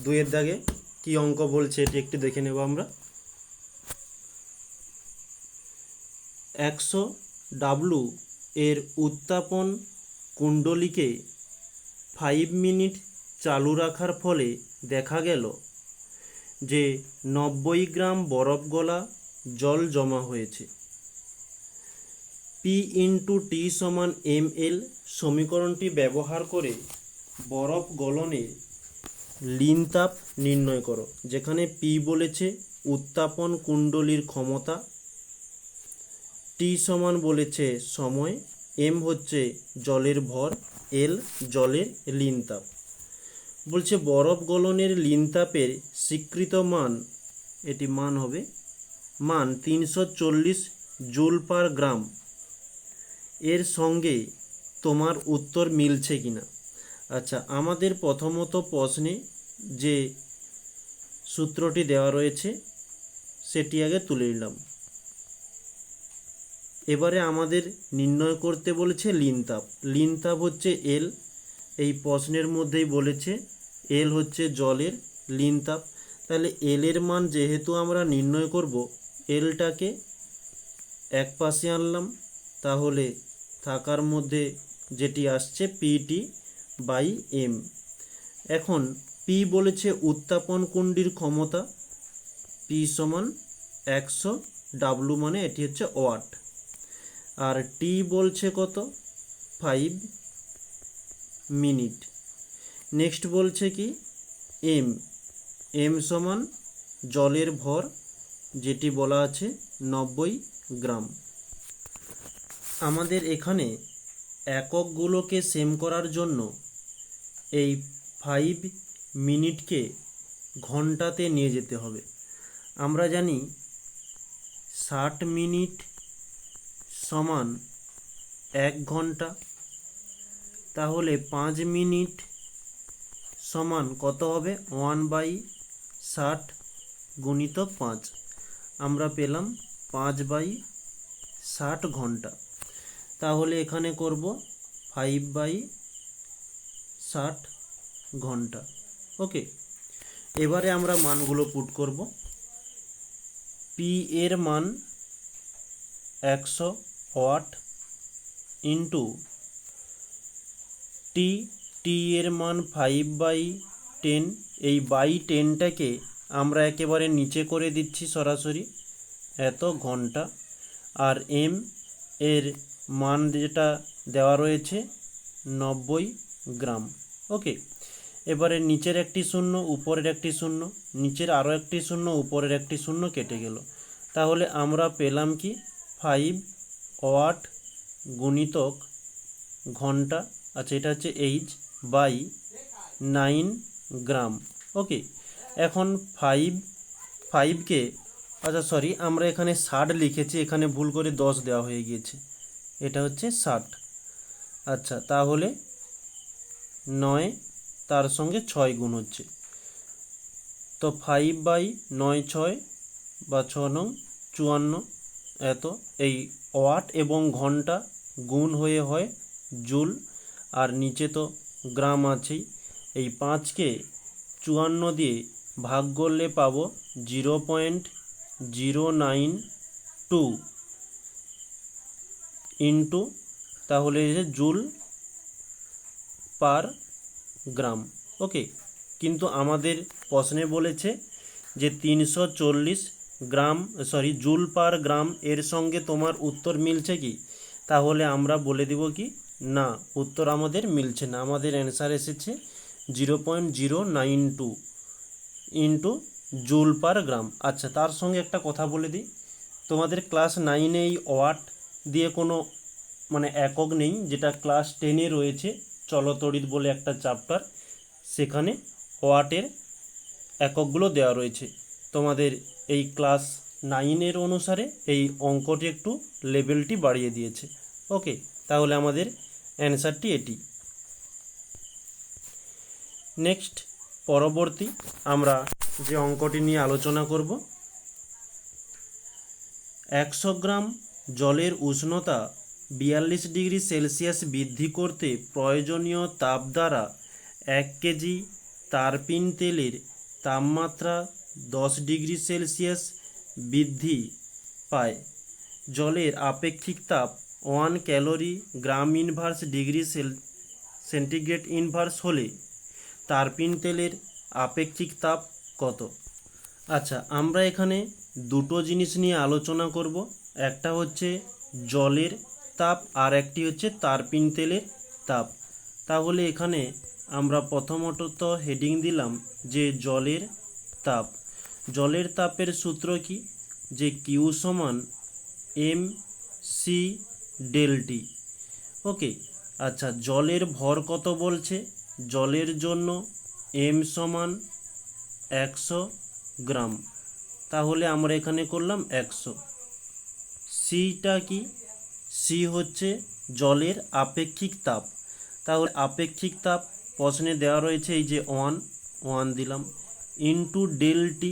2 দাগে কি অঙ্ক বলছে এটি একটু দেখে নেব আমরা। 100 W এর উত্তাপন কুণ্ডলীকে 5 মিনিট চালু রাখার ফলে দেখা গেল যে 90 গ্রাম বরফ গলা জল জমা হয়েছে। P ইন্টু টি সমান ml সমীকরণটি ব্যবহার করে বরফ গলনের লিন তাপ নির্ণয় করো। যেখানে P বলেছে উত্তাপন কুণ্ডলীর ক্ষমতা, টি সমান বলেছে সময়, M হচ্ছে জলের ভর, L জলের লিন তাপ। বলছে বরফ গলনের লিন তাপের স্বীকৃত মান, এটি মান হবে 340 জুল পার গ্রাম। এর সঙ্গে তোমার উত্তর মিলছে কিনা। আচ্ছা, আমাদের প্রথমত প্রশ্নে যে সূত্রটি দেওয়া রয়েছে সেটি আগে তুলে নিলাম। এবারে আমাদের নির্ণয় করতে বলেছে লিন তাপ। লিন তাপ হচ্ছে L, এই প্রশ্নের মধ্যেই বলেছে L হচ্ছে জলের লিন তাপ। তাহলে L এর মান যেহেতু আমরা নির্ণয় করব, Lটাকে এক পাশে আনলাম, তাহলে থাকার মধ্যে যেটি আসছে PT/M। এখন P বলেছে উত্তাপন কুণ্ডীর ক্ষমতা, P সমান 100 W, মানে এটি হচ্ছে ওয়াট, আর T বলছে কত 5 মিনিট। নেক্সট বলছে কি M সমান জলের ভর, যেটি বলা আছে 90 গ্রাম। আমাদের এখানে এককগুলোকে সেম করার জন্য এই 5 মিনিটকে ঘন্টাতে নিয়ে যেতে হবে। আমরা জানি 60 মিনিট সমান 1 ঘন্টা, তাহলে 5 মিনিট সমান কত হবে 1/60 গুণিতক 5, আমরা পেলাম 5/60 ঘন্টা। তাহলে এখানে করব 5/60 ঘন্টা। ওকে, এবারে আমরা মানগুলো পুট করব। P এর মান 100 ওয়াট ইন্টু টি এর মান 5/10, এই 10টাকে আমরা একেবারে নিচে করে দিচ্ছি সরাসরি, এত ঘন্টা, আর M এর মান যেটা দেওয়া রয়েছে 90 গ্রাম। ওকে, এবারে নিচের একটি শূন্য, উপরের একটি শূন্য, নিচের আরও একটি শূন্য, উপরের একটি শূন্য কেটে গেল, তাহলে আমরা পেলাম কি 5 ওয়াট গুণিতক ঘন্টা, আচ্ছা এটা হচ্ছে এইচ বাই 9 গ্রাম। ওকে, এখন ফাইভকে, আচ্ছা সরি, আমরা এখানে 60 লিখেছি, এখানে ভুল করে 10 দেওয়া হয়ে গিয়েছে, এটা হচ্ছে 60। আচ্ছা তাহলে 9 তার সঙ্গে 6 গুণ হচ্ছে, তো 5/9 বা 6×9 = 54। এত এই ওয়াট এবং ঘন্টা গুণ হয়ে হয় জুল, আর নিচে তো গ্রাম আছেই। এই 5কে 54 দিয়ে ভাগ করলে পাবো 0.092 ইন্টু, তাহলে জুল পার গ্রাম। ওকে, কিন্তু আমাদের প্রশ্নে বলেছে যে 340 গ্রাম, সরি জুল পার গ্রাম, এর সঙ্গে তোমার উত্তর মিলছে কি? তাহলে আমরা বলে দিব কি না, উত্তর আমাদের মিলছে না, আমাদের অ্যান্সার এসেছে 0.092 ইন্টু জুল পার গ্রাম। আচ্ছা, তার সঙ্গে একটা কথা বলে দিই, তোমাদের ক্লাস 9-এ এই ওয়াট দিয়ে কোনো মানে একক নেই, যেটা ক্লাস 10-এ রয়েছে চলতড়িৎ বলে একটা চ্যাপ্টার, সেখানে ওয়াটের এককগুলো দেওয়া রয়েছে। তোমাদের এই ক্লাস 9-এর অনুসারে এই অঙ্কটি একটু লেভেলটি বাড়িয়ে দিয়েছে। ওকে, তাহলে আমাদের অ্যান্সারটি এটি। নেক্সট, পরবর্তী আমরা যে অঙ্কটি নিয়ে আলোচনা করব, 100 গ্রাম জলের উষ্ণতা 42 ডিগ্রি সেলসিয়াস বৃদ্ধি করতে প্রয়োজনীয় তাপ দ্বারা 1 কেজি তারপিন তেলের তাপমাত্রা 10 ডিগ্রি সেলসিয়াস বৃদ্ধি পায়। জলের আপেক্ষিক তাপ 1 calorie gram inverse degree centigrade inverse হলে তারপিন তেলের আপেক্ষিক তাপ কত? আচ্ছা, আমরা এখানে দুটো জিনিস নিয়ে আলোচনা করব, একটা হচ্ছে জলের তাপ আর একটি হচ্ছে তারপিন তেলের তাপ। তাহলে এখানে আমরা প্রথমত তো হেডিং দিলাম যে জলের তাপ। জলের তাপের সূত্র কি? যে কিউ সমান mc ডেল টি। ওকে, আচ্ছা জলের ভর কত বলছে? জলের জন্য m সমান 100 গ্রাম, তাহলে আমরা এখানে করলাম 100। সিটা কি? সি হচ্ছে জলের আপেক্ষিক তাপ। তাহলে আপেক্ষিক তাপ প্রশ্নে দেওয়া রয়েছে এই যে 1 দিলাম, into del T.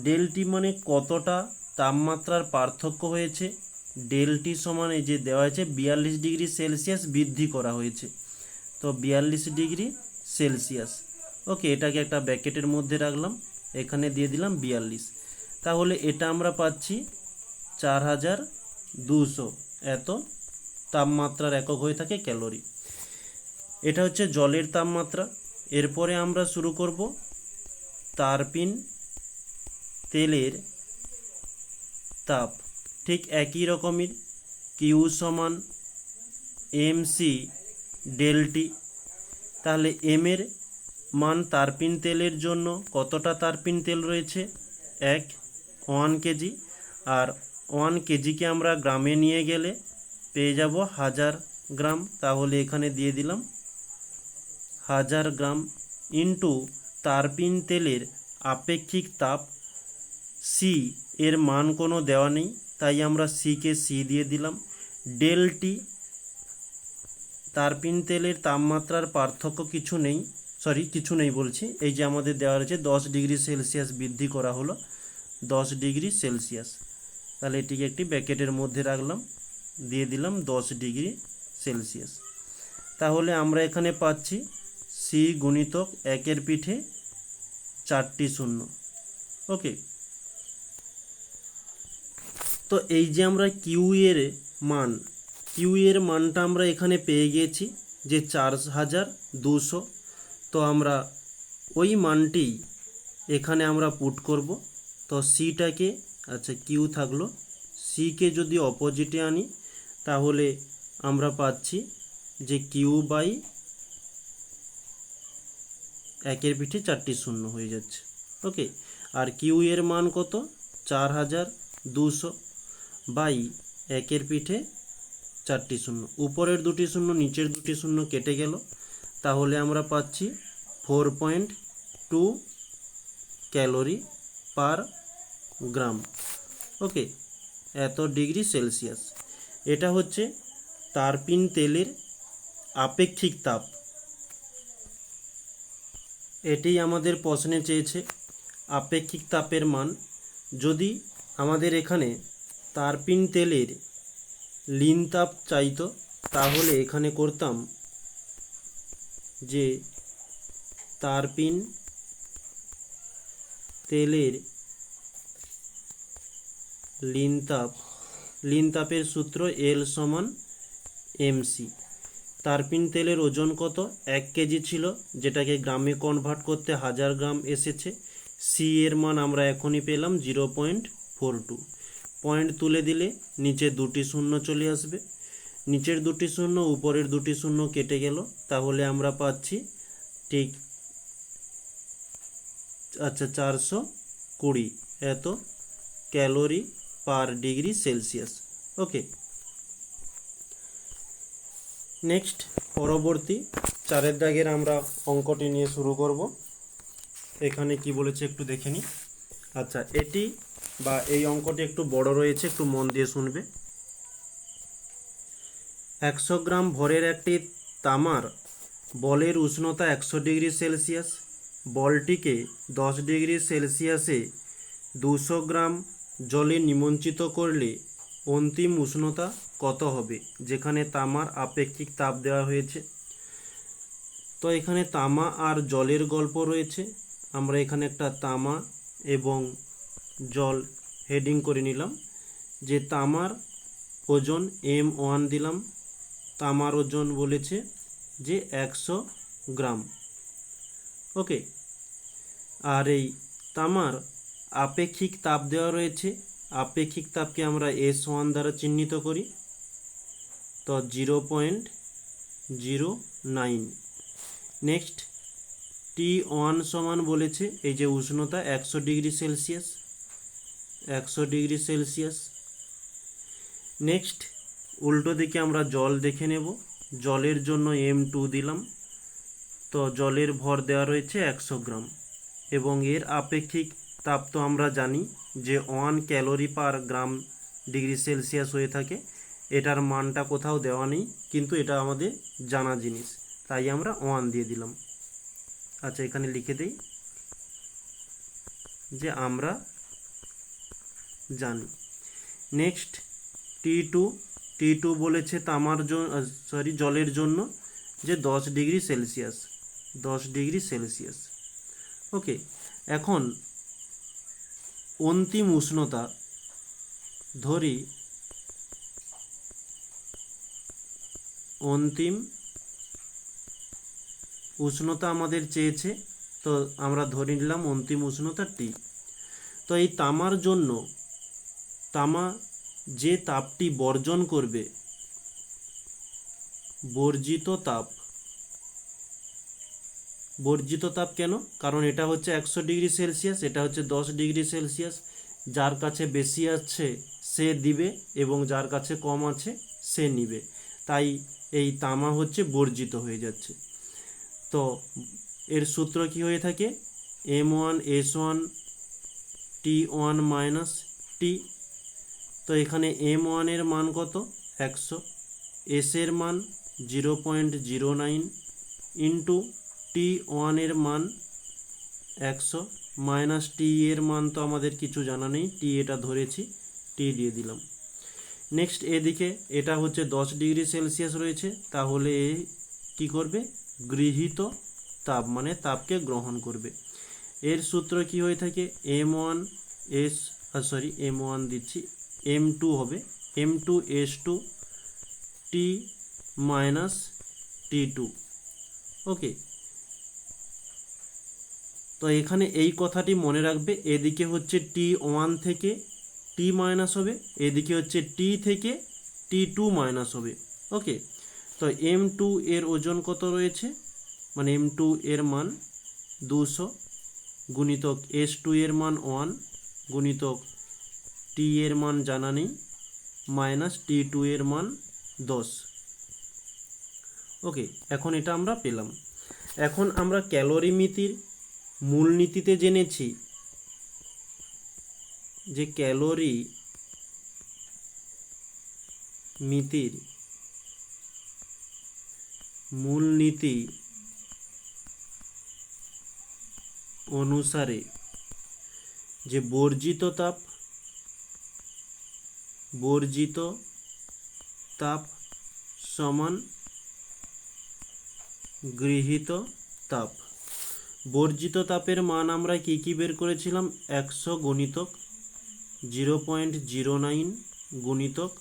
Del T মানে কতটা তাপমাত্রার পার্থক্য হয়েছে। ডেল টি সমান এই যে দেওয়া হয়েছে 42 ডিগ্রি সেলসিয়াস বৃদ্ধি করা হয়েছে, তো 42 ডিগ্রি সেলসিয়াস। ওকে, এটাকে একটা ব্র্যাকেটের মধ্যে রাখলাম, এখানে দিয়ে দিলাম 42। তাহলে এটা আমরা পাচ্ছি 4200, এত তাপমাত্রার একক হয়ে থাকে ক্যালোরি। এটা হচ্ছে জলের তাপমাত্রা। এরপরে আমরা শুরু করব তারপিন তেলের তাপ, ঠিক একই রকমের, কিউ সমান mc ডেল টি। তাহলে এম এর মান তারপিন তেলের জন্য কতটা তারপিন তেল রয়েছে? 1 কেজি, আর 1 কেজিকে আমরা গ্রামে নিয়ে গেলে পেয়ে যাব 1000 গ্রাম, তাহলে এখানে দিয়ে দিলাম 1000 গ্রাম ইন্টু তারপিন তেলের আপেক্ষিক তাপ সি, এর মান কোনো দেওয়া নেই তাই আমরা সিকে সি দিয়ে দিলাম, ডেল টি, তারপিন তেলের তাপমাত্রার পার্থক্য কিছু নেই, কিছু নেই বলছি, এই যে আমাদের দেওয়া রয়েছে 10 ডিগ্রি সেলসিয়াস বৃদ্ধি করা হলো, 10 ডিগ্রি সেলসিয়াস। তাহলে এটিকে একটি ব্র্যাকেটের মধ্যে রাখলাম, দিয়ে দিলাম 10 ডিগ্রি সেলসিয়াস। তাহলে আমরা এখানে পাচ্ছি সি গুণিতক 1-এর পিঠে 4টি শূন্য। ওকে, তো এই যে আমরা কিউ এর মানটা আমরা এখানে পেয়ে গিয়েছি যে 4200, তো আমরা ওই মানটি এখানে আমরা পুট করব। তো সিটাকে, আচ্ছা কিউ থাকলো, সিকে যদি অপোজিটে আনি তাহলে আমরা পাচ্ছি যে কিউ বাই 1-এর পিঠে 4টি শূন্য হয়ে যাচ্ছে। ওকে, আর কিউ এর মান কত? 4200 বাই 1-এর পিঠে 4টি শূন্য, উপরের 2টি শূন্য নিচের 2টি শূন্য কেটে গেল, তাহলে আমরা পাচ্ছি 4.2 ক্যালোরি পার গ্রাম। ওকে, এত ডিগ্রি সেলসিয়াস। এটা হচ্ছে তারপিন তেলের আপেক্ষিক তাপ। এটি আমাদের প্রশ্নে চেয়েছে আপেক্ষিক তাপের মান। যদি আমাদের এখানে তারপিন তেলের লীন তাপ চাইতো, তাহলে এখানে করতাম যে তারপিন তেলের লীন তাপের সূত্র L সমান mc। তারপিন তেলের ওজন কত? 1 কেজি ছিল, যেটাকে গ্রামে কনভার্ট করতে 1000 গ্রাম এসেছে। সি এর মান আমরা এখনই পেলাম 0.42। পয়েন্ট তুলে দিলে নিচে 2টি শূন্য চলে আসবে, নিচের 2টি শূন্য উপরের 2টি শূন্য কেটে গেল, তাহলে আমরা পাচ্ছি ঠিক 420 এত ক্যালোরি পার ডিগ্রি সেলসিয়াস। ওকে, নেক্সট পরবর্তী 4 দাগের আমরা অঙ্কটি নিয়ে শুরু করব। এখানে কি বলেছে একটু দেখে নিই। আচ্ছা, এটি বা এই অঙ্কটি একটু বড় রয়েছে, একটু মন দিয়ে শুনবে। 100 গ্রাম ভরের একটি তামার বলের উষ্ণতা 100 ডিগ্রি সেলসিয়াস। বলটিকে 10 ডিগ্রি সেলসিয়াসে 200 গ্রাম জলে নিমজ্জিত করলে অন্তিম উষ্ণতা কত হবে? যেখানে তামার আপেক্ষিক তাপ দেওয়া হয়েছে। তো এখানে তামা আর জলের গল্প রয়েছে। আমরা এখানে একটা তামা এবং জল হেডিং করে নিলাম, যে তামার ওজন M1 দিলাম। তামার ওজন বলেছে যে 100 গ্রাম। ওকে, আর এই তামার আপেক্ষিক তাপ দেওয়া রয়েছে। আপেক্ষিক তাপকে আমরা S1 দ্বারা চিহ্নিত করি, তো 0.09। নেক্সট T1 সমান বলেছে এই যে উষ্ণতা 100 degree Celsius, 100 degree Celsius. Next উল্টো দিকে আমরা জল দেখে নেব। জলের জন্য M2 দিলাম, তো জলের ভর দেওয়া রয়েছে 100 গ্রাম এবং এর আপেক্ষিক তাপ তো আমরা জানি যে 1 ক্যালোরি পার গ্রাম ডিগ্রি সেলসিয়াস হয়ে থাকে। এটার মানটা কোথাও দেওয়া নেই, কিন্তু এটা আমাদের জানা জিনিস, তাই আমরা 1 দিয়ে দিলাম। আচ্ছা, এখানে লিখে দেই যে আমরা জানি। নেক্সট T2 বলেছে তামার জলের জন্য যে 10 ডিগ্রি সেলসিয়াস, 10 ডিগ্রি সেলসিয়াস। ওকে, এখন অন্তিম উষ্ণতা ধরি, অন্তিম উষ্ণতা আমাদের চেয়েছে, তো আমরা ধরে নিলাম অন্তিম উষ্ণতা T। তো এই তামার জন্য তামা যে তাপটি বর্জন করবে, বর্জিত তাপ কেন? কারণ এটা হচ্ছে 100 ডিগ্রি সেলসিয়াস, এটা হচ্ছে 10 ডিগ্রি সেলসিয়াস। যার কাছে বেশি আছে সে দিবে এবং যার কাছে কম আছে সে নিবে, তাই এই তামা হচ্ছে বর্জিত হয়ে যাচ্ছে। তো এর সূত্র কি হয়ে থাকে? M1S1 T1 minus T। তো এখানে M1 এর মান কত? 100, S এর মান 0.09 ইন্টু T1 এর মান 100 মাইনাস T এর মান তো আমাদের কিছু জানা নেই, T এটা ধরেছি, T দিয়ে দিলাম। নেক্সট এদিকে এটা হচ্ছে 10 ডিগ্রি সেলসিয়াস রয়েছে, তাহলে কি করবে? গৃহীত তাপ মানে তাপকে গ্রহণ করবে। এর সূত্র কি হয়ে থাকে? M1 দিচ্ছি, M2 হবে M2S2 T মাইনাস T2। ওকে, তো এখানে এই কথাটি মনে রাখবে, এদিকে হচ্ছে T1 থেকে T মাইনাস হবে, এদিকে হচ্ছে T থেকে T2 মাইনাস হবে। ওকে, তো M2 এর ওজন কত রয়েছে? মানে M2 এর মান 200 গুণিতক S2 এর মান 1 গুণিতক T এর মান জানা নেই মাইনাস T2 এর মান 10। ওকে, এখন এটা আমরা পেলাম। এখন আমরা ক্যালোরিমিতির মূলনীতিতে জেনেছি যে ক্যালোরি মিতির মূলনীতি অনুসারে যে বর্জিত তাপ সমান গৃহীত তাপ। বর্জিত তাপের মান আমরা কি বের করেছিলাম? 100 গুণিতক 0.09 গুণিতক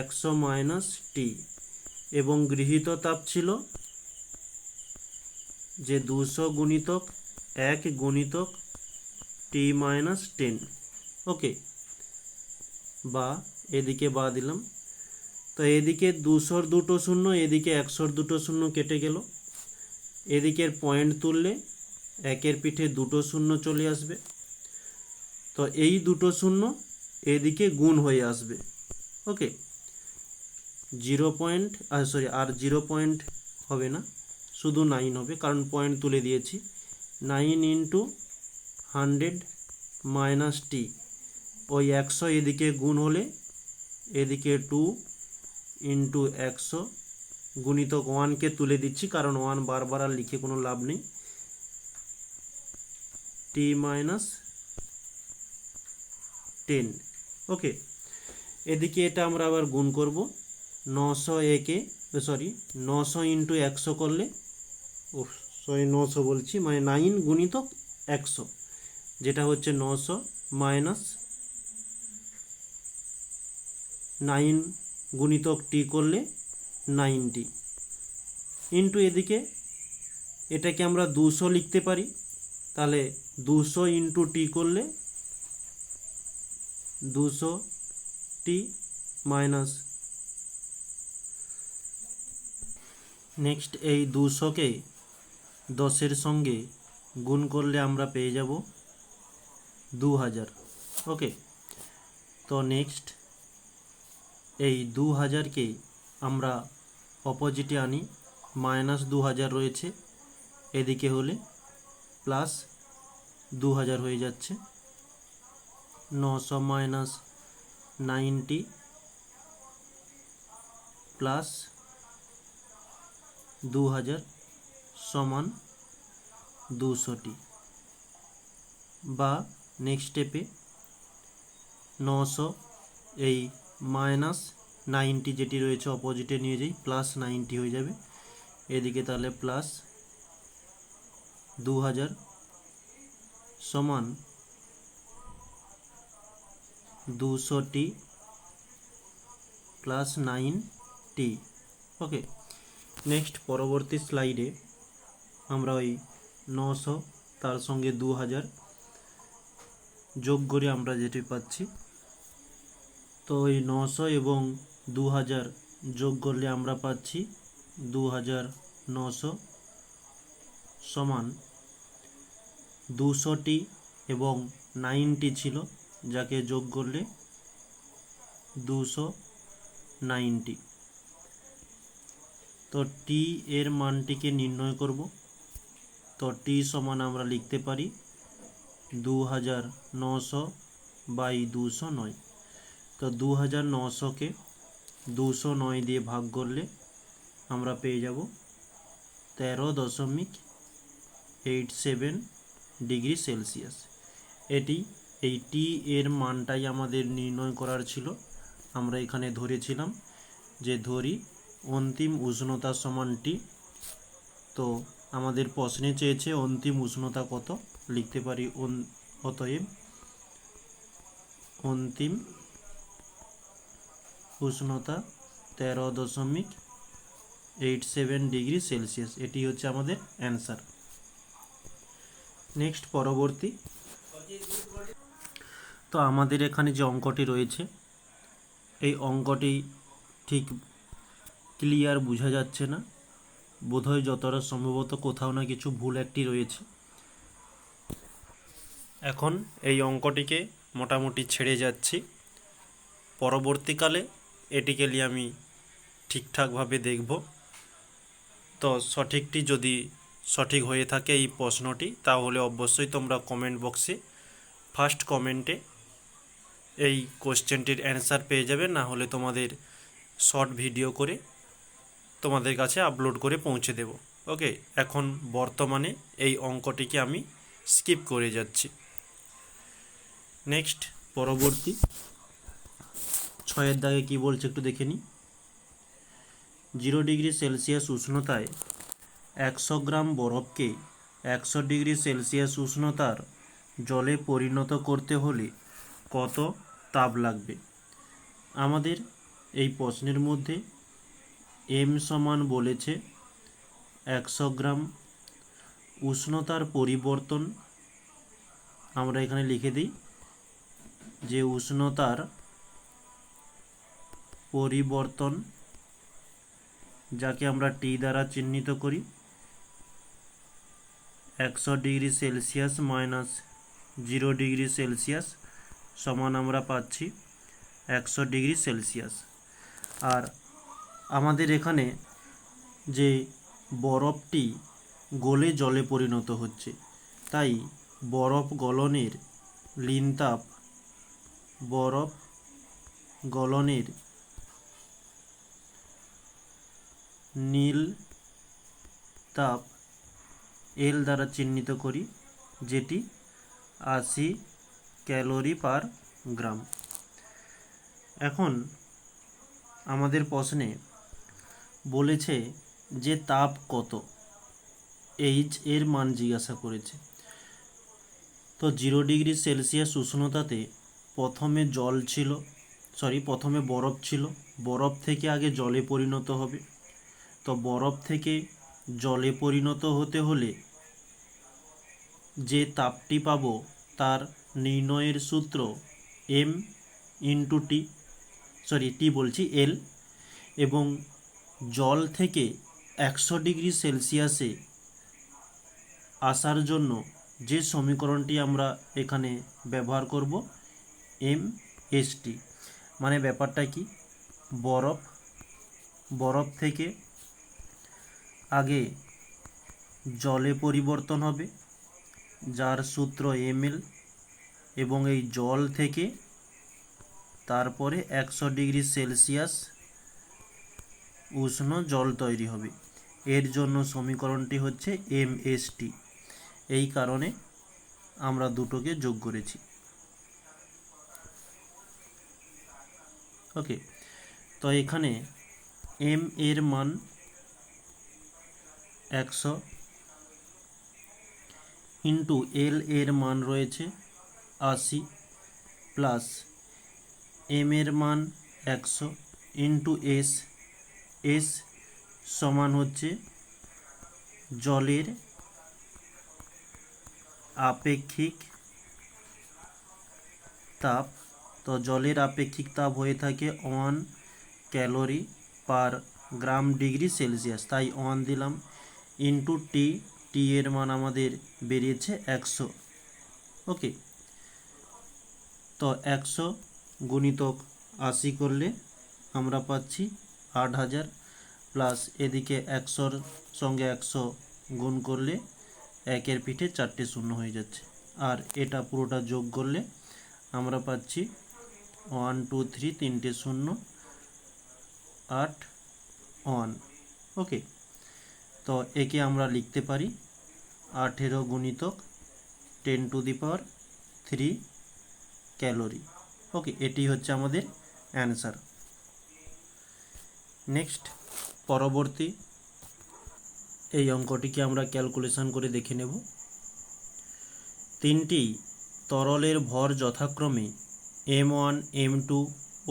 100 মাইনাস টি, এবং গৃহীত তাপ ছিল যে 200 গুণিতক 1 গুণিতক টি মাইনাস 10। ওকে, বা এদিকে বা দিলাম। তো এদিকে 200-র দুটো শূন্য, এদিকে 100-র দুটো শূন্য কেটে গেল। এদিকের পয়েন্ট তুললে একের পিঠে দুটো শূন্য চলে আসবে। তো এই দুটো শূন্য এদিকে গুণ হয়ে আসবে। ওকে, 0 হবে না, শুধু 9 হবে, কারণ পয়েন্ট তুলে দিয়েছি। 9 ইন্টু 100 মাইনাস টি, ওই 100 এদিকে গুণ হলে এদিকে 2 ইন্টু 100 গুণিতক 1কে তুলে দিচ্ছি, কারণ 1 বারবার আর লিখে কোনো লাভ নেই। টি মাইনাস 10। ওকে, এদিকে এটা আমরা আবার গুণ করব। 900 ইন্টু 100 করলে 900 বলছি, মানে 9 গুণিতক 100, যেটা হচ্ছে 900 মাইনাস 9 গুণিতক টি করলে 90 ইন্টু এদিকে এটাকে আমরা 200 লিখতে পারি। তাহলে 200 ইন্টু টি করলে 200 টি মাইনাস, নেক্সট এই 200কে 10-এর সঙ্গে গুণ করলে আমরা পেয়ে যাব 2000। ওকে, তো নেক্সট এই 2000কে আমরা অপোজিটে আনি, মাইনাস 2000 রয়েছে, এদিকে হলে প্লাস 2000 হয়ে যাচ্ছে। 900 মাইনাস 90 প্লাস 2000 সমান 200টি। বা নেক্সট স্টেপে 900 এই মাইনাস 90 যেটি রয়েছে অপোজিটে নিয়ে যাই, প্লাস 90 হয়ে যাবে এদিকে, তাহলে প্লাস 2000 সমান 200টি প্লাস 9টি। ওকে, নেক্সট পরবর্তী স্লাইডে আমরা ওই 900 তার সঙ্গে 2000 যোগ করে আমরা যেটি পাচ্ছি, তো ওই 900 এবং 2000 যোগ করলে আমরা পাচ্ছি 2900 সমান 200টি এবং 9টি ছিল, যাকে যোগ করলে 290। তো টি এর মানটিকে নির্ণয় করব। তো টি সমান আমরা লিখতে পারি 2900 বাই 209। তো 2900কে 209 দিয়ে ভাগ করলে আমরা পেয়ে যাব 13.87 ডিগ্রি সেলসিয়াস। এই টি এর মানটাই আমাদের নির্ণয় করার ছিল। আমরা এখানে ধরেছিলাম যে ধরি অন্তিম উষ্ণতা সমান টি। তো আমাদের প্রশ্নে চেয়েছে অন্তিম উষ্ণতা কত, লিখতে পারি অতএব অন্তিম উষ্ণতা 13.87 ডিগ্রি সেলসিয়াস। এটি হচ্ছে আমাদের অ্যান্সার। নেক্সট পরবর্তী, তো আমাদের এখানে যে অঙ্কটি রয়েছে, এই অঙ্কটি ঠিক ক্লিয়ার বোঝা যাচ্ছে না, বোধহয় যতটা সম্ভবত কোথাও না কিছু ভুল একটি রয়েছে। এখন এই অঙ্কটিকে মোটামুটি ছেড়ে যাচ্ছি, পরবর্তীকালে এটিক্যালি আমি ঠিকঠাকভাবে দেখব। তো সঠিকটি যদি সঠিক হয়ে থাকে এই প্রশ্নটি, তাহলে অবশ্যই তোমরা কমেন্ট বক্সে ফার্স্ট কমেন্টে এই কোশ্চেনটির অ্যান্সার পেয়ে যাবে, না হলে তোমাদের শর্ট ভিডিও করে তোমাদের কাছে আপলোড করে পৌঁছে দেব। ওকে, এখন বর্তমানে এই অঙ্কটিকে আমি স্কিপ করে যাচ্ছি। নেক্সট, পরবর্তী 6 দাগে কি বলছে একটু দেখে নিই। 0 ডিগ্রি সেলসিয়াস উষ্ণতায় 100 গ্রাম বরফকে 100 ডিগ্রি সেলসিয়াস উষ্ণতার জলে পরিণত করতে হলে কত তাপ লাগবে? আমাদের এই প্রশ্নের মধ্যে এম সমান বলেছে 100 গ্রাম, উষ্ণতার পরিবর্তন আমরা এখানে লিখে দিই যে উষ্ণতার পরিবর্তন, যাকে আমরা টি দ্বারা চিহ্নিত করি, 100 degree Celsius minus 0 degree Celsius সমান আমরা পাচ্ছি 100 ডিগ্রি সেলসিয়াস। আর আমাদের এখানে যে বরফটি গলে জলে পরিণত হচ্ছে, তাই বরফ গলনের লীন তাপ, বরফ গলনের নীল তাপ এল দ্বারা চিহ্নিত করি, যেটি 80 ক্যালোরি পার গ্রাম। এখন আমাদের প্রশ্নে বলেছে যে তাপ কত, এইচ এর মান জিজ্ঞাসা করেছে। তো 0 ডিগ্রি সেলসিয়াস উষ্ণতাতে প্রথমে বরফ ছিল, বরফ থেকে আগে জলে পরিণত হবে। তো বরফ থেকে জলে পরিণত হতে হলে যে তাপটি পাবো তার নির্ণয়ের সূত্র এম ইন্টু এল, এবং জল থেকে 100 ডিগ্রি সেলসিয়াসে আসার জন্য যে সমীকরণটি আমরা এখানে ব্যবহার করব MST। মানে ব্যাপারটা কি, বরফ থেকে আগে জলে পরিবর্তন হবে, যার সূত্র ml, এবং এই জল থেকে তারপরে 100 ডিগ্রি সেলসিয়াস উষ্ণ জল তৈরি হবে। এর জন্য সমীকরণটি হচ্ছে MST। এই কারণে আমরা দুটোকে যোগ করেছি। ওকে, তো এখানে এম এর মান 100 ইন্টু এল এর মান রয়েছে 80, প্লাস এম এর মান 100 ইন্টু এস সমান হচ্ছে জলের আপেক্ষিক তাপ। তো জলের আপেক্ষিক তাপ হয়ে থাকে 1 ক্যালোরি পার গ্রাম ডিগ্রি সেলসিয়াস, তাই 1 দিলাম, ইন্টু টি এর মান আমাদের বেরিয়েছে 100। ওকে, তো 100 গুণিতক 80 করলে আমরা পাচ্ছি 8000, প্লাস এদিকে 100-র সঙ্গে 100 গুণ করলে 1-এর পিঠে 4টে শূন্য হয়ে যাচ্ছে, আর এটা পুরোটা যোগ করলে আমরা পাচ্ছি 1 2 3 3টে শূন্য, 8 1। ওকে, তো একে আমরা লিখতে পারি 18 গুণিতক 10⁻³ ক্যালোরি। ওকে, এটি হচ্ছে আমাদের অ্যান্সার। নেক্সট, পরবর্তী এই অঙ্কটিকে আমরা ক্যালকুলেশন করে দেখে নেব। 3টি তরলের ভর যথাক্রমে M1, M2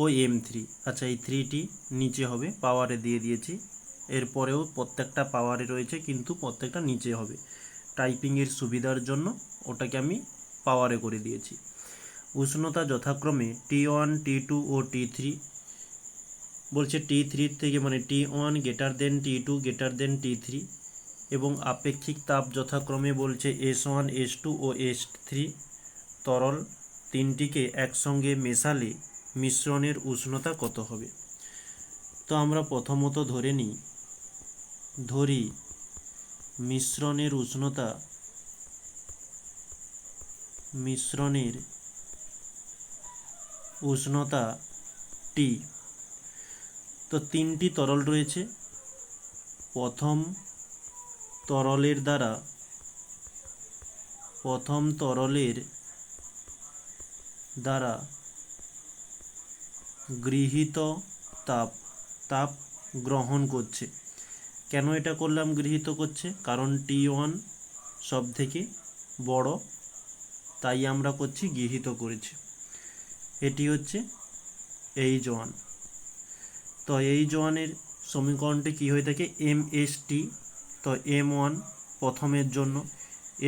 ও M3। আচ্ছা, এই 3টি নিচে হবে, পাওয়ারে দিয়ে দিয়েছি, এরপরেও প্রত্যেকটা পাওয়ারে রয়েছে, কিন্তু প্রত্যেকটা নিচে হবে। টাইপিংয়ের সুবিধার জন্য ওটাকে আমি পাওয়ারে করে দিয়েছি। উষ্ণতা যথাক্রমে T1, T2 ও T3 বলছে। T3 থেকে মানে T1 greater than T2 greater than T3, এবং আপেক্ষিক তাপ যথাক্রমে বলছে S1, S2 ও S3। তরল তিনটিকে একসঙ্গে মেশালে মিশ্রণের উষ্ণতা কত হবে? তো আমরা প্রথমত ধরি মিশ্রণের উষ্ণতা টি। তো তিনটি তরল রয়েছে। প্রথম তরলের দ্বারা গৃহীত তাপ গ্রহণ করছে। কেন এটা করলাম গৃহীত করছে? কারণ T1 সব থেকে বড়, তাই আমরা করছি গৃহীত করেছি। এটি হচ্ছে H1। তো H1 এর সমীকরণটি কি হয়ে থাকে? MST। তো M1 প্রথমের জন্য,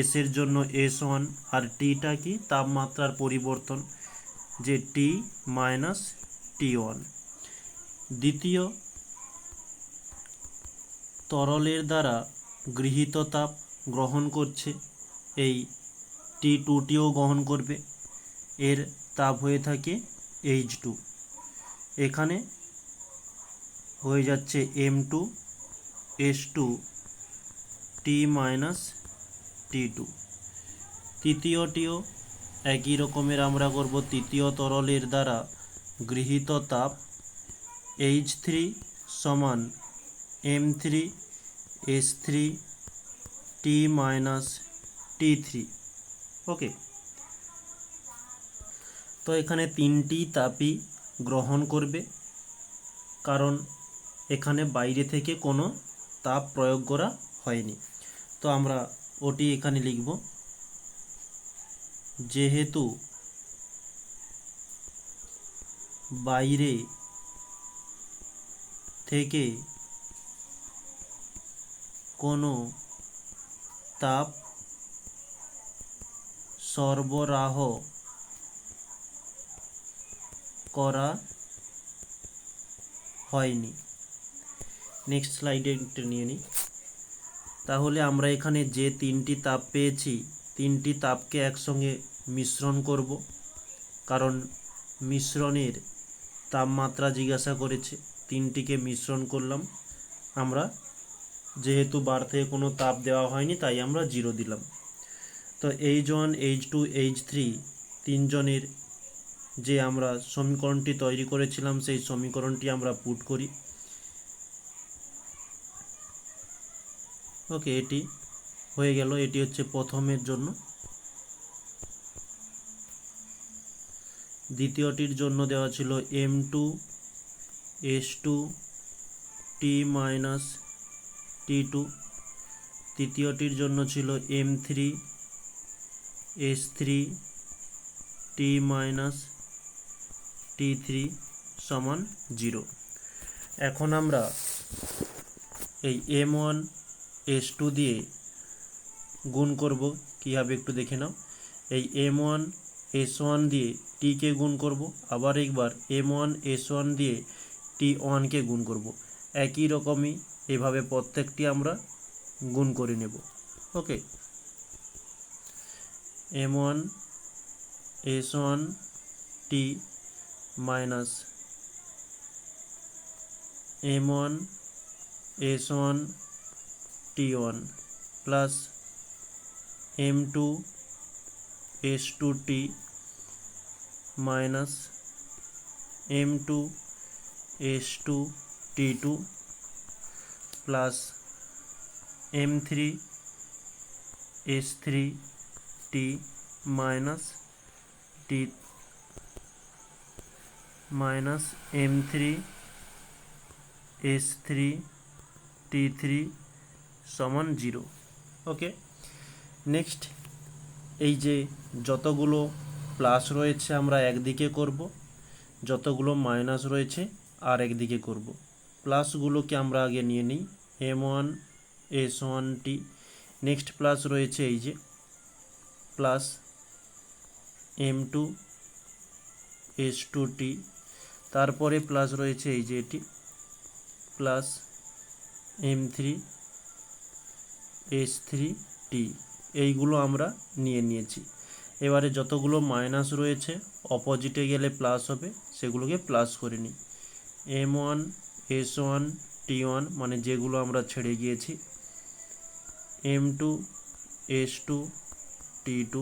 S এর জন্য S1, আর টিটা কি? তাপমাত্রার পরিবর্তন, যে T মাইনাস T1। দ্বিতীয় তরলের দ্বারা গৃহীত তাপ গ্রহণ করছে, এই T2টিও গ্রহণ করবে, এর তাপ হয়ে থাকে H2। এখানে হয়ে যাচ্ছে M2 S2 T minus T2। তৃতীয়টিও একই রকমের আমরা করব। তৃতীয় তরলের দ্বারা গৃহীত তাপ H3 সমান M3 S3 T minus T3। ওকে, তো এখানে তিনটি তাপই গ্রহণ করবে, কারণ এখানে বাইরে থেকে কোনো তাপ প্রয়োগ করা হয়নি। তো আমরা ওটি এখানে লিখব। যেহেতু বাইরে থেকে কোনো তাপ সরবরাহ করা হয়নি। নেক্সট স্লাইডে একটু নিয়ে নিই। তাহলে আমরা এখানে যে তিনটি তাপ পেয়েছি, তিনটি তাপকে একসঙ্গে মিশ্রণ করব, কারণ মিশ্রণের তাপমাত্রা জিজ্ঞাসা করেছে। তিনটিকে মিশ্রণ করলাম আমরা, যেহেতু বার থেকে কোনো তাপ দেওয়া হয়নি তাই আমরা 0 দিলাম। তো H1 H2 H3 তিনজনের যে আমরা সমীকরণটি তৈরি করেছিলাম, সেই সমীকরণটি আমরা পুট করি। ওকে, এটি হয়ে গেল। এটি হচ্ছে প্রথমের জন্য। দ্বিতীয়টির জন্য দেওয়া ছিল M2 S2 T minus T2। তৃতীয়টির জন্য ছিল M3 S3 T minus T3 সমান 0। এখন আমরা এই M1 S2 দিয়ে গুণ করব। কীভাবে একটু দেখে নাও। এই M1 S1 দিয়ে টিকে গুণ করব, আবার একবার M1 S1 দিয়ে T1কে গুণ করব। একই রকমই এভাবে প্রত্যেকটি আমরা গুণ করে নেব। ওকে, M1 S1 T minus M1 S1 T1 plus M2 S2 T minus M2 S2 T2 plus M3 S3 T minus M3 S3 T3 সমান 0। ওকে, নেক্সট এই যে যতগুলো প্লাস রয়েছে আমরা একদিকে করব, যতগুলো মাইনাস রয়েছে আর একদিকে করব। প্লাসগুলোকে আমরা আগে নিয়ে নিই। M1 S1 T, next plus রয়েছে এই যে প্লাস M2 S2 T, তারপরে প্লাস রয়েছে এই যে এটি প্লাস M3 S3 T। এইগুলো আমরা নিয়েছি। এবারে যতগুলো মাইনাস রয়েছে অপোজিটে গেলে প্লাস হবে, সেগুলোকে প্লাস করে নিই। M1 S1 T1 মানে যেগুলো আমরা ছেড়ে গিয়েছি, M2 S2 T2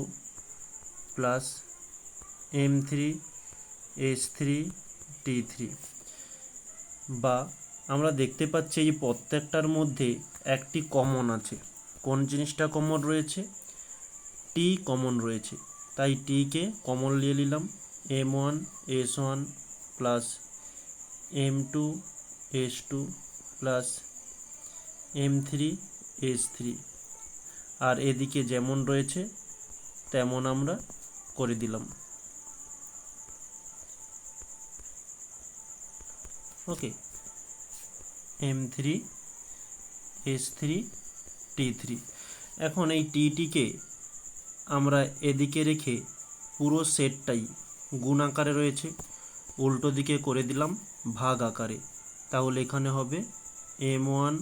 plus M3 S3 T3। বা আমরা দেখতে পাচ্ছি এই প্রত্যেকটার মধ্যে একটি কমন আছে। কোন জিনিসটা কমন রয়েছে? টি কমন রয়েছে, তাই টিকে কমন নিয়ে নিলাম। M1 S1 plus M2 S2 plus M3 S3, আর এদিকে যেমন রয়েছে তেমন আমরা করে দিলাম। ওকে, M3 S3 T3। এখন এই টিটিকে আমরা এদিকে রেখে পুরো সেটটাই গুণ আকারে রয়েছে, উল্টো দিকে করে দিলাম ভাগ আকারে। তাহলে এখানে হবে M1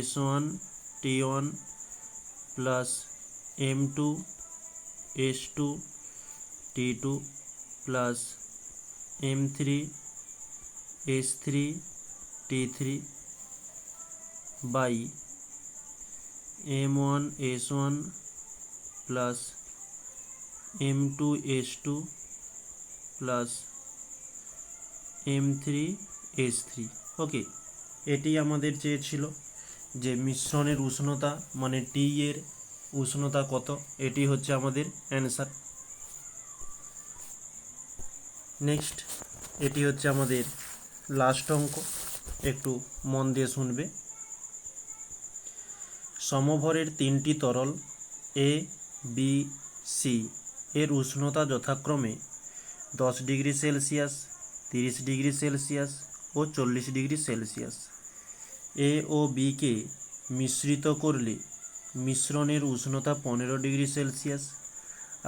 S1 T1 plus M2 S2 T2 plus M3 S3 T3 by M1 S1 plus M2 S2 plus M3 S3। Okay, এটি আমাদের চেয়েছিল যে মিশ্রণের উষ্ণতা মানে টি এর উষ্ণতা কত, এটি হচ্ছে আমাদের অ্যান্সার। নেক্সট, এটি হচ্ছে আমাদের লাস্ট অঙ্ক, একটু মন দিয়ে শুনবে। সমভরের তিনটি তরল এ বি সি এর উষ্ণতা যথাক্রমে 10 ডিগ্রি সেলসিয়াস, 30 ডিগ্রি সেলসিয়াস ও 40 ডিগ্রি সেলসিয়াস। এ ও বিকে মিশ্রিত করলে মিশ্রণের উষ্ণতা 15 ডিগ্রি সেলসিয়াস।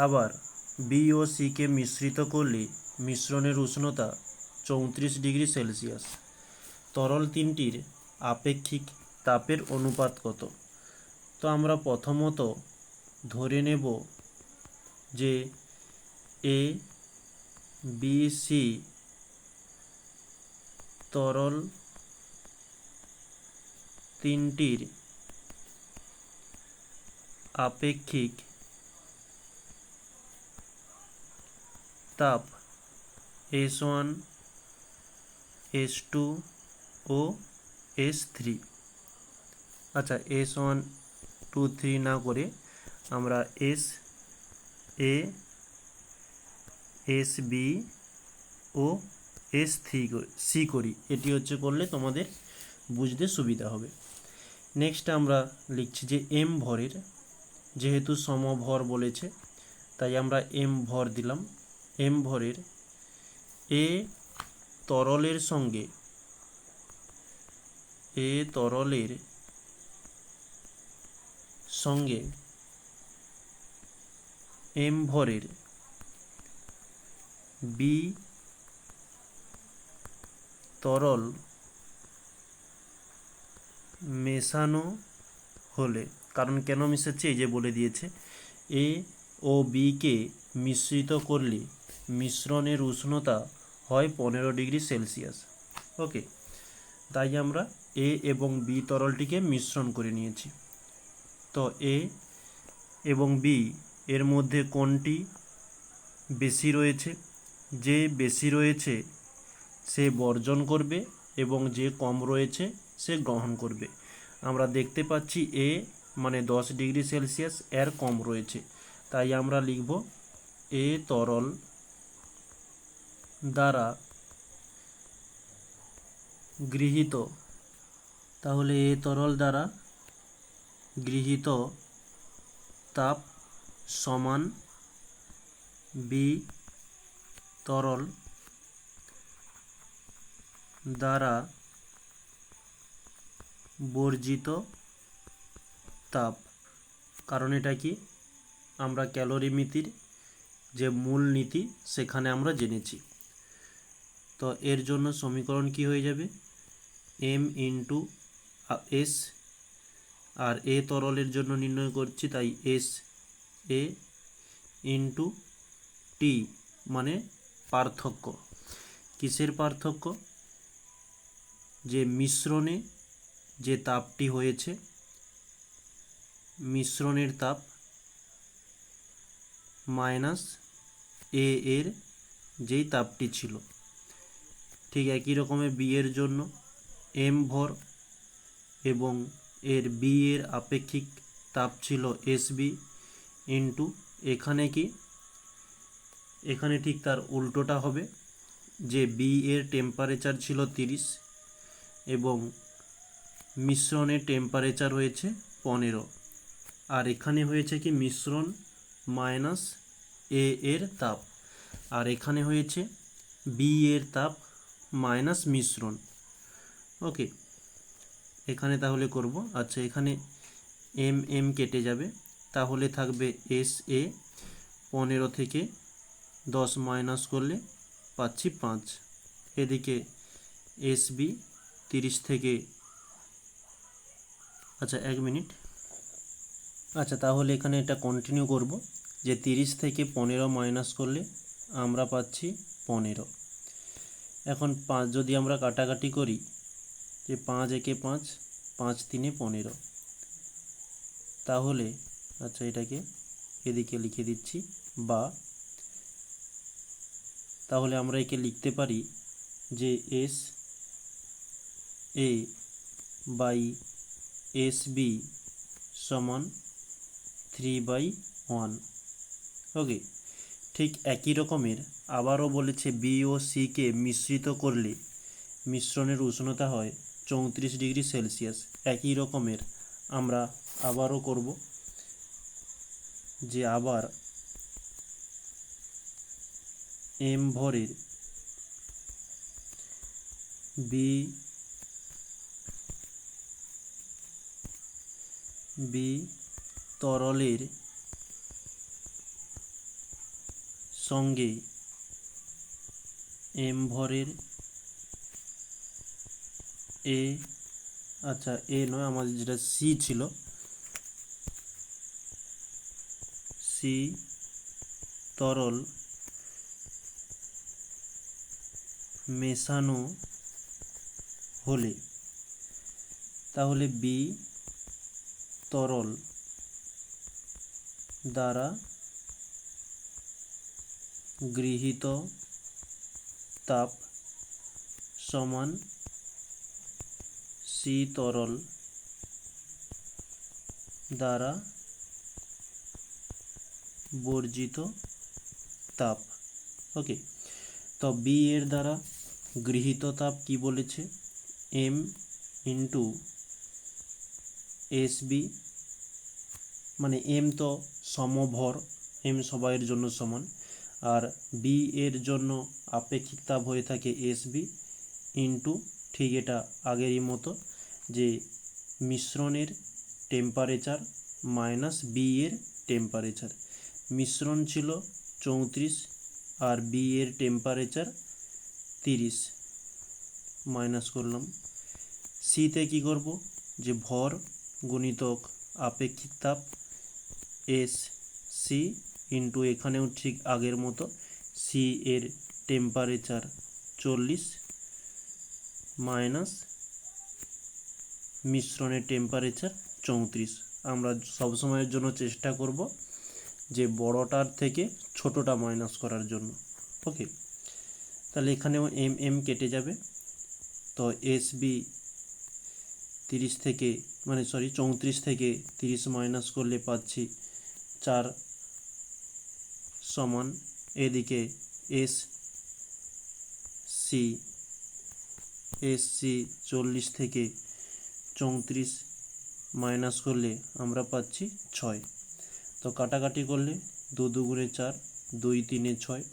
আবার বি ও সিকে মিশ্রিত করলে মিশ্রণের উষ্ণতা 34 ডিগ্রি সেলসিয়াস। তরল তিনটির আপেক্ষিক তাপের অনুপাত কত? তো আমরা প্রথমত ধরে নেব যে এ বি সি তরল তিনটির আপেক্ষিক তাপ S1 S2 ও S3। আচ্ছা, S1 2 3 না করে আমরা SA SB ও S3C করি, এটি হচ্ছে করলে তোমাদের বুঝতে সুবিধা হবে। নেক্সট আমরা লিখছি যে এম ভরের, যেহেতু সমভর বলেছে তাই আমরা এম ভর দিলাম। এম ভরের এ তরলের সঙ্গে এম ভরের বি তরল মেশানো হলে, কারণ কেন মিশাচ্ছে এই যে বলে দিয়েছে, এ ও বিকে মিশ্রিত করলে মিশ্রণের উষ্ণতা হয় 15 ডিগ্রি সেলসিয়াস। ওকে, তাই আমরা এ এবং বি তরলটিকে মিশ্রণ করে নিয়েছি। তো এ এবং বি এর মধ্যে কোনটি বেশি রয়েছে? যে বেশি রয়েছে সে বর্জন করবে এবং যে কম রয়েছে সে গ্রহণ করবে। আমরা দেখতে পাচ্ছি এ মানে 10 ডিগ্রি সেলসিয়াস এর কম রয়েছে, তাই আমরা লিখব এ তরল দ্বারা গৃহীত, তাহলে এ তরল দ্বারা গৃহীত তাপ সমান বি তরল দ্বারা বর্জিত তাপ। কারণ এটা কি, আমরা ক্যালোরিমিতির যে মূল নীতি সেখানে আমরা জেনেছি। তো এর জন্য সমীকরণ কি হয়ে যাবে? এম ইন্টু এস, আর এ তরলের জন্য নির্ণয় করছি তাই এস এ ইন্টু টি, মানে পার্থক্য। কিসের পার্থক্য? যে মিশ্রণে যে তাপটি হয়েছে, মিশ্রণের তাপ মাইনাস এ এর যেই তাপটি ছিল। ঠিক একই রকমের বি এর জন্য এম ভর এবং এর বি এর আপেক্ষিক তাপ ছিল এস বি ইন্টু এখানে কি, এখানে ঠিক তার উল্টোটা হবে, যে বি এর টেম্পারেচার ছিল 30 এবং মিশ্রণের টেম্পারেচার হয়েছে 15, আর এখানে হয়েছে কি মিশ্রণ মাইনাস এ এর তাপ, আর এখানে হয়েছে বি এর তাপ মাইনাস মিশ্রণ। ওকে, এখানে তাহলে করব, আচ্ছা এখানে এম এম কেটে যাবে, তাহলে থাকবে এস এ, 15 থেকে 10 মাইনাস করলে পাচ্ছি 5, এদিকে এস বি 30 থেকে, আচ্ছা 1 মিনিট, আচ্ছা তাহলে এখানে এটা কন্টিনিউ করব, যে 30 থেকে 15 মাইনাস করলে আমরা পাচ্ছি 15। এখন 5 যদি আমরা কাটাকাটি করি, যে 5 একে 5, 5 3 15, তাহলে আচ্ছা এটাকে এদিকে লিখে দিচ্ছি, বা তাহলে আমরা একে লিখতে পারি যে S A by S B সমান 3/1। ওকে, ঠিক একই রকমের আবারও বলেছে বি ও সিকে মিশ্রিত করলে মিশ্রণের উষ্ণতা হয় 34 ডিগ্রি সেলসিয়াস। একই রকমের আমরা আবারও করব, যে আবার এম ভরের বি তরলের সঙ্গে এম ভরের এ, আচ্ছা এ নয়, আমাদের যেটা সি ছিল, সি তরল মেশানো হলে, তাহলে বি তরল দ্বারা গৃহীত তাপ সমান সি তরল দ্বারা বর্জিত তাপ। ওকে, তো বি এর দ্বারা গৃহীত তাপ কি বলেছে, এম ইন্টু এস বি, মানে এম তো সমভর, এম সবাইয়ের জন্য সমান, আর বি এর জন্য আপেক্ষিক তাপ হয়ে থাকে এস বি ইন্টু, ঠিক এটা আগেরই মতো, যে মিশ্রণের টেম্পারেচার মাইনাস বি এর টেম্পারেচার। মিশ্রণ ছিল 34 আর বি এর টেম্পারেচার 30, মাইনাস করলাম। সিতে কি করব, যে ভর গুণিতক আপেক্ষিক তাপ এস সি ইন্টু, এখানেও ঠিক আগের মতো সি এর টেম্পারেচার 40 মাইনাস মিশ্রণের টেম্পারেচার 34। আমরা সবসময়ের জন্য চেষ্টা করব যে বড়টার থেকে ছোটটা মাইনাস করার জন্য। ওকে, তাহলে এখানেও এম এম কেটে যাবে, তো এস বি 30 থেকে, মানে 34 থেকে 30 মাইনাস করলে পাচ্ছি 4 সমান, এদিকে এস সি 40 থেকে 34 মাইনাস করলে আমরা পাচ্ছি 6, তো কাটাকাটি করলে 2 2 4, 2 3 6,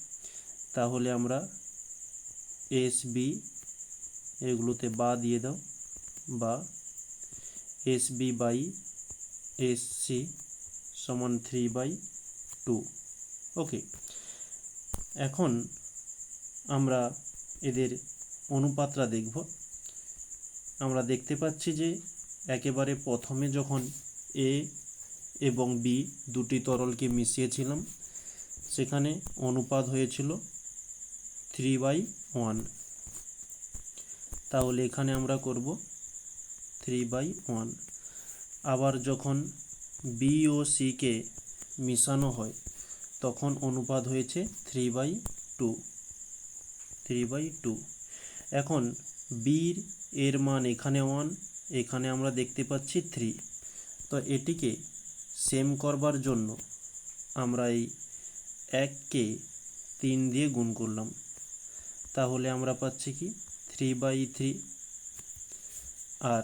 তাহলে আমরা এস বি এগুলোতে বা দিয়ে দাও, বা S B by S C সমান 3/2। ওকে, এখন আমরা এদের অনুপাতটা দেখব। আমরা দেখতে পাচ্ছি যে একেবারে প্রথমে যখন এ এবং বি দুটি তরলকে মিশিয়েছিলাম, সেখানে অনুপাত হয়েছিল 3/1। তাহলে এখানে আমরা করব 3/1। আবার যখন বি ও সিকে মিশানো হয় তখন অনুপাত হয়েছে 3/2। এখন বির এর মান এখানে 1, এখানে আমরা দেখতে পাচ্ছি 3। তো এটিকে সেম করবার জন্য আমরা এই 1কে 3 দিয়ে গুণ করলাম, তাহলে আমরা পাচ্ছি কি 3/3। আর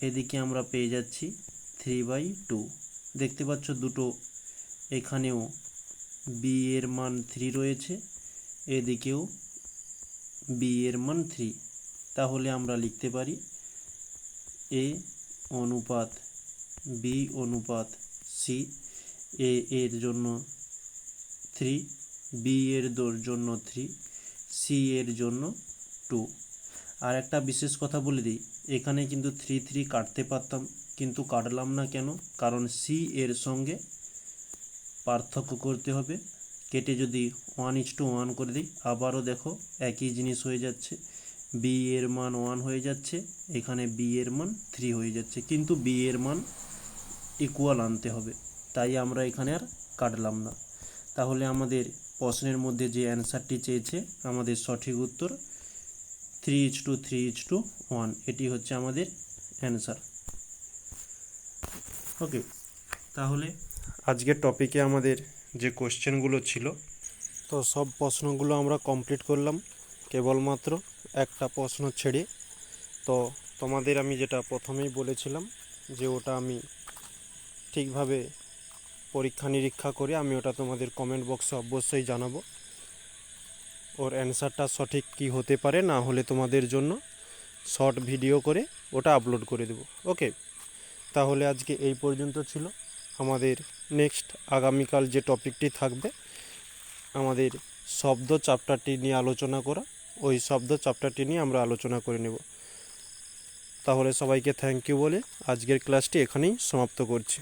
এদিকে আমরা পেয়ে যাচ্ছি 3/2। দেখতে পাচ্ছ দুটো এখানেও বি এর মান 3 রয়েছে, এদিকেও বি এর মান 3। তাহলে আমরা লিখতে পারি এ অনুপাত বি অনুপাত সি, এ এর জন্য 3, বি এর জন্য 3, সি এর জন্য 2। আর একটা বিশেষ কথা বলে দিই, এখানে কিন্তু 3 কাটতে পারতাম, কিন্তু কাটলাম না কেন? কারণ সি এর সঙ্গে পার্থক্য করতে হবে। কেটে যদি 1:1 করে দিই, আবারও দেখো একই জিনিস হয়ে যাচ্ছে, বি এর মান 1 হয়ে যাচ্ছে, এখানে বি এর মান 3 হয়ে যাচ্ছে, কিন্তু বি এর মান ইকুয়াল আনতে হবে, তাই আমরা এখানে আর কাটলাম না। তাহলে আমাদের প্রশ্নের মধ্যে যে অ্যান্সারটি চেয়েছে, আমাদের সঠিক উত্তর 3:3:1, এটি হচ্ছে আমাদের অ্যান্সার। ওকে, তাহলে আজকের টপিকে আমাদের যে কোশ্চেনগুলো ছিল, তো সব প্রশ্নগুলো আমরা কমপ্লিট করলাম, কেবলমাত্র একটা প্রশ্ন ছেড়ে। তো তোমাদের আমি যেটা প্রথমেই বলেছিলাম যে ওটা আমি ঠিকভাবে পরীক্ষা নিরীক্ষা করে আমি ওটা তোমাদের কমেন্ট বক্সে অবশ্যই জানাবো। ওর অ্যান্সারটা সঠিক কি হতে পারে, না হলে তোমাদের জন্য শর্ট ভিডিও করে ওটা আপলোড করে দেব। ওকে, তাহলে আজকে এই পর্যন্ত ছিল। আমাদের নেক্সট আগামীকাল যে টপিকটি থাকবে, আমাদের শব্দ চ্যাপ্টারটি নিয়ে আলোচনা করা, ওই শব্দ চ্যাপ্টারটি নিয়ে আমরা আলোচনা করে নেব। তাহলে সবাইকে থ্যাংক ইউ বলে আজকের ক্লাসটি এখানেই সমাপ্ত করছি।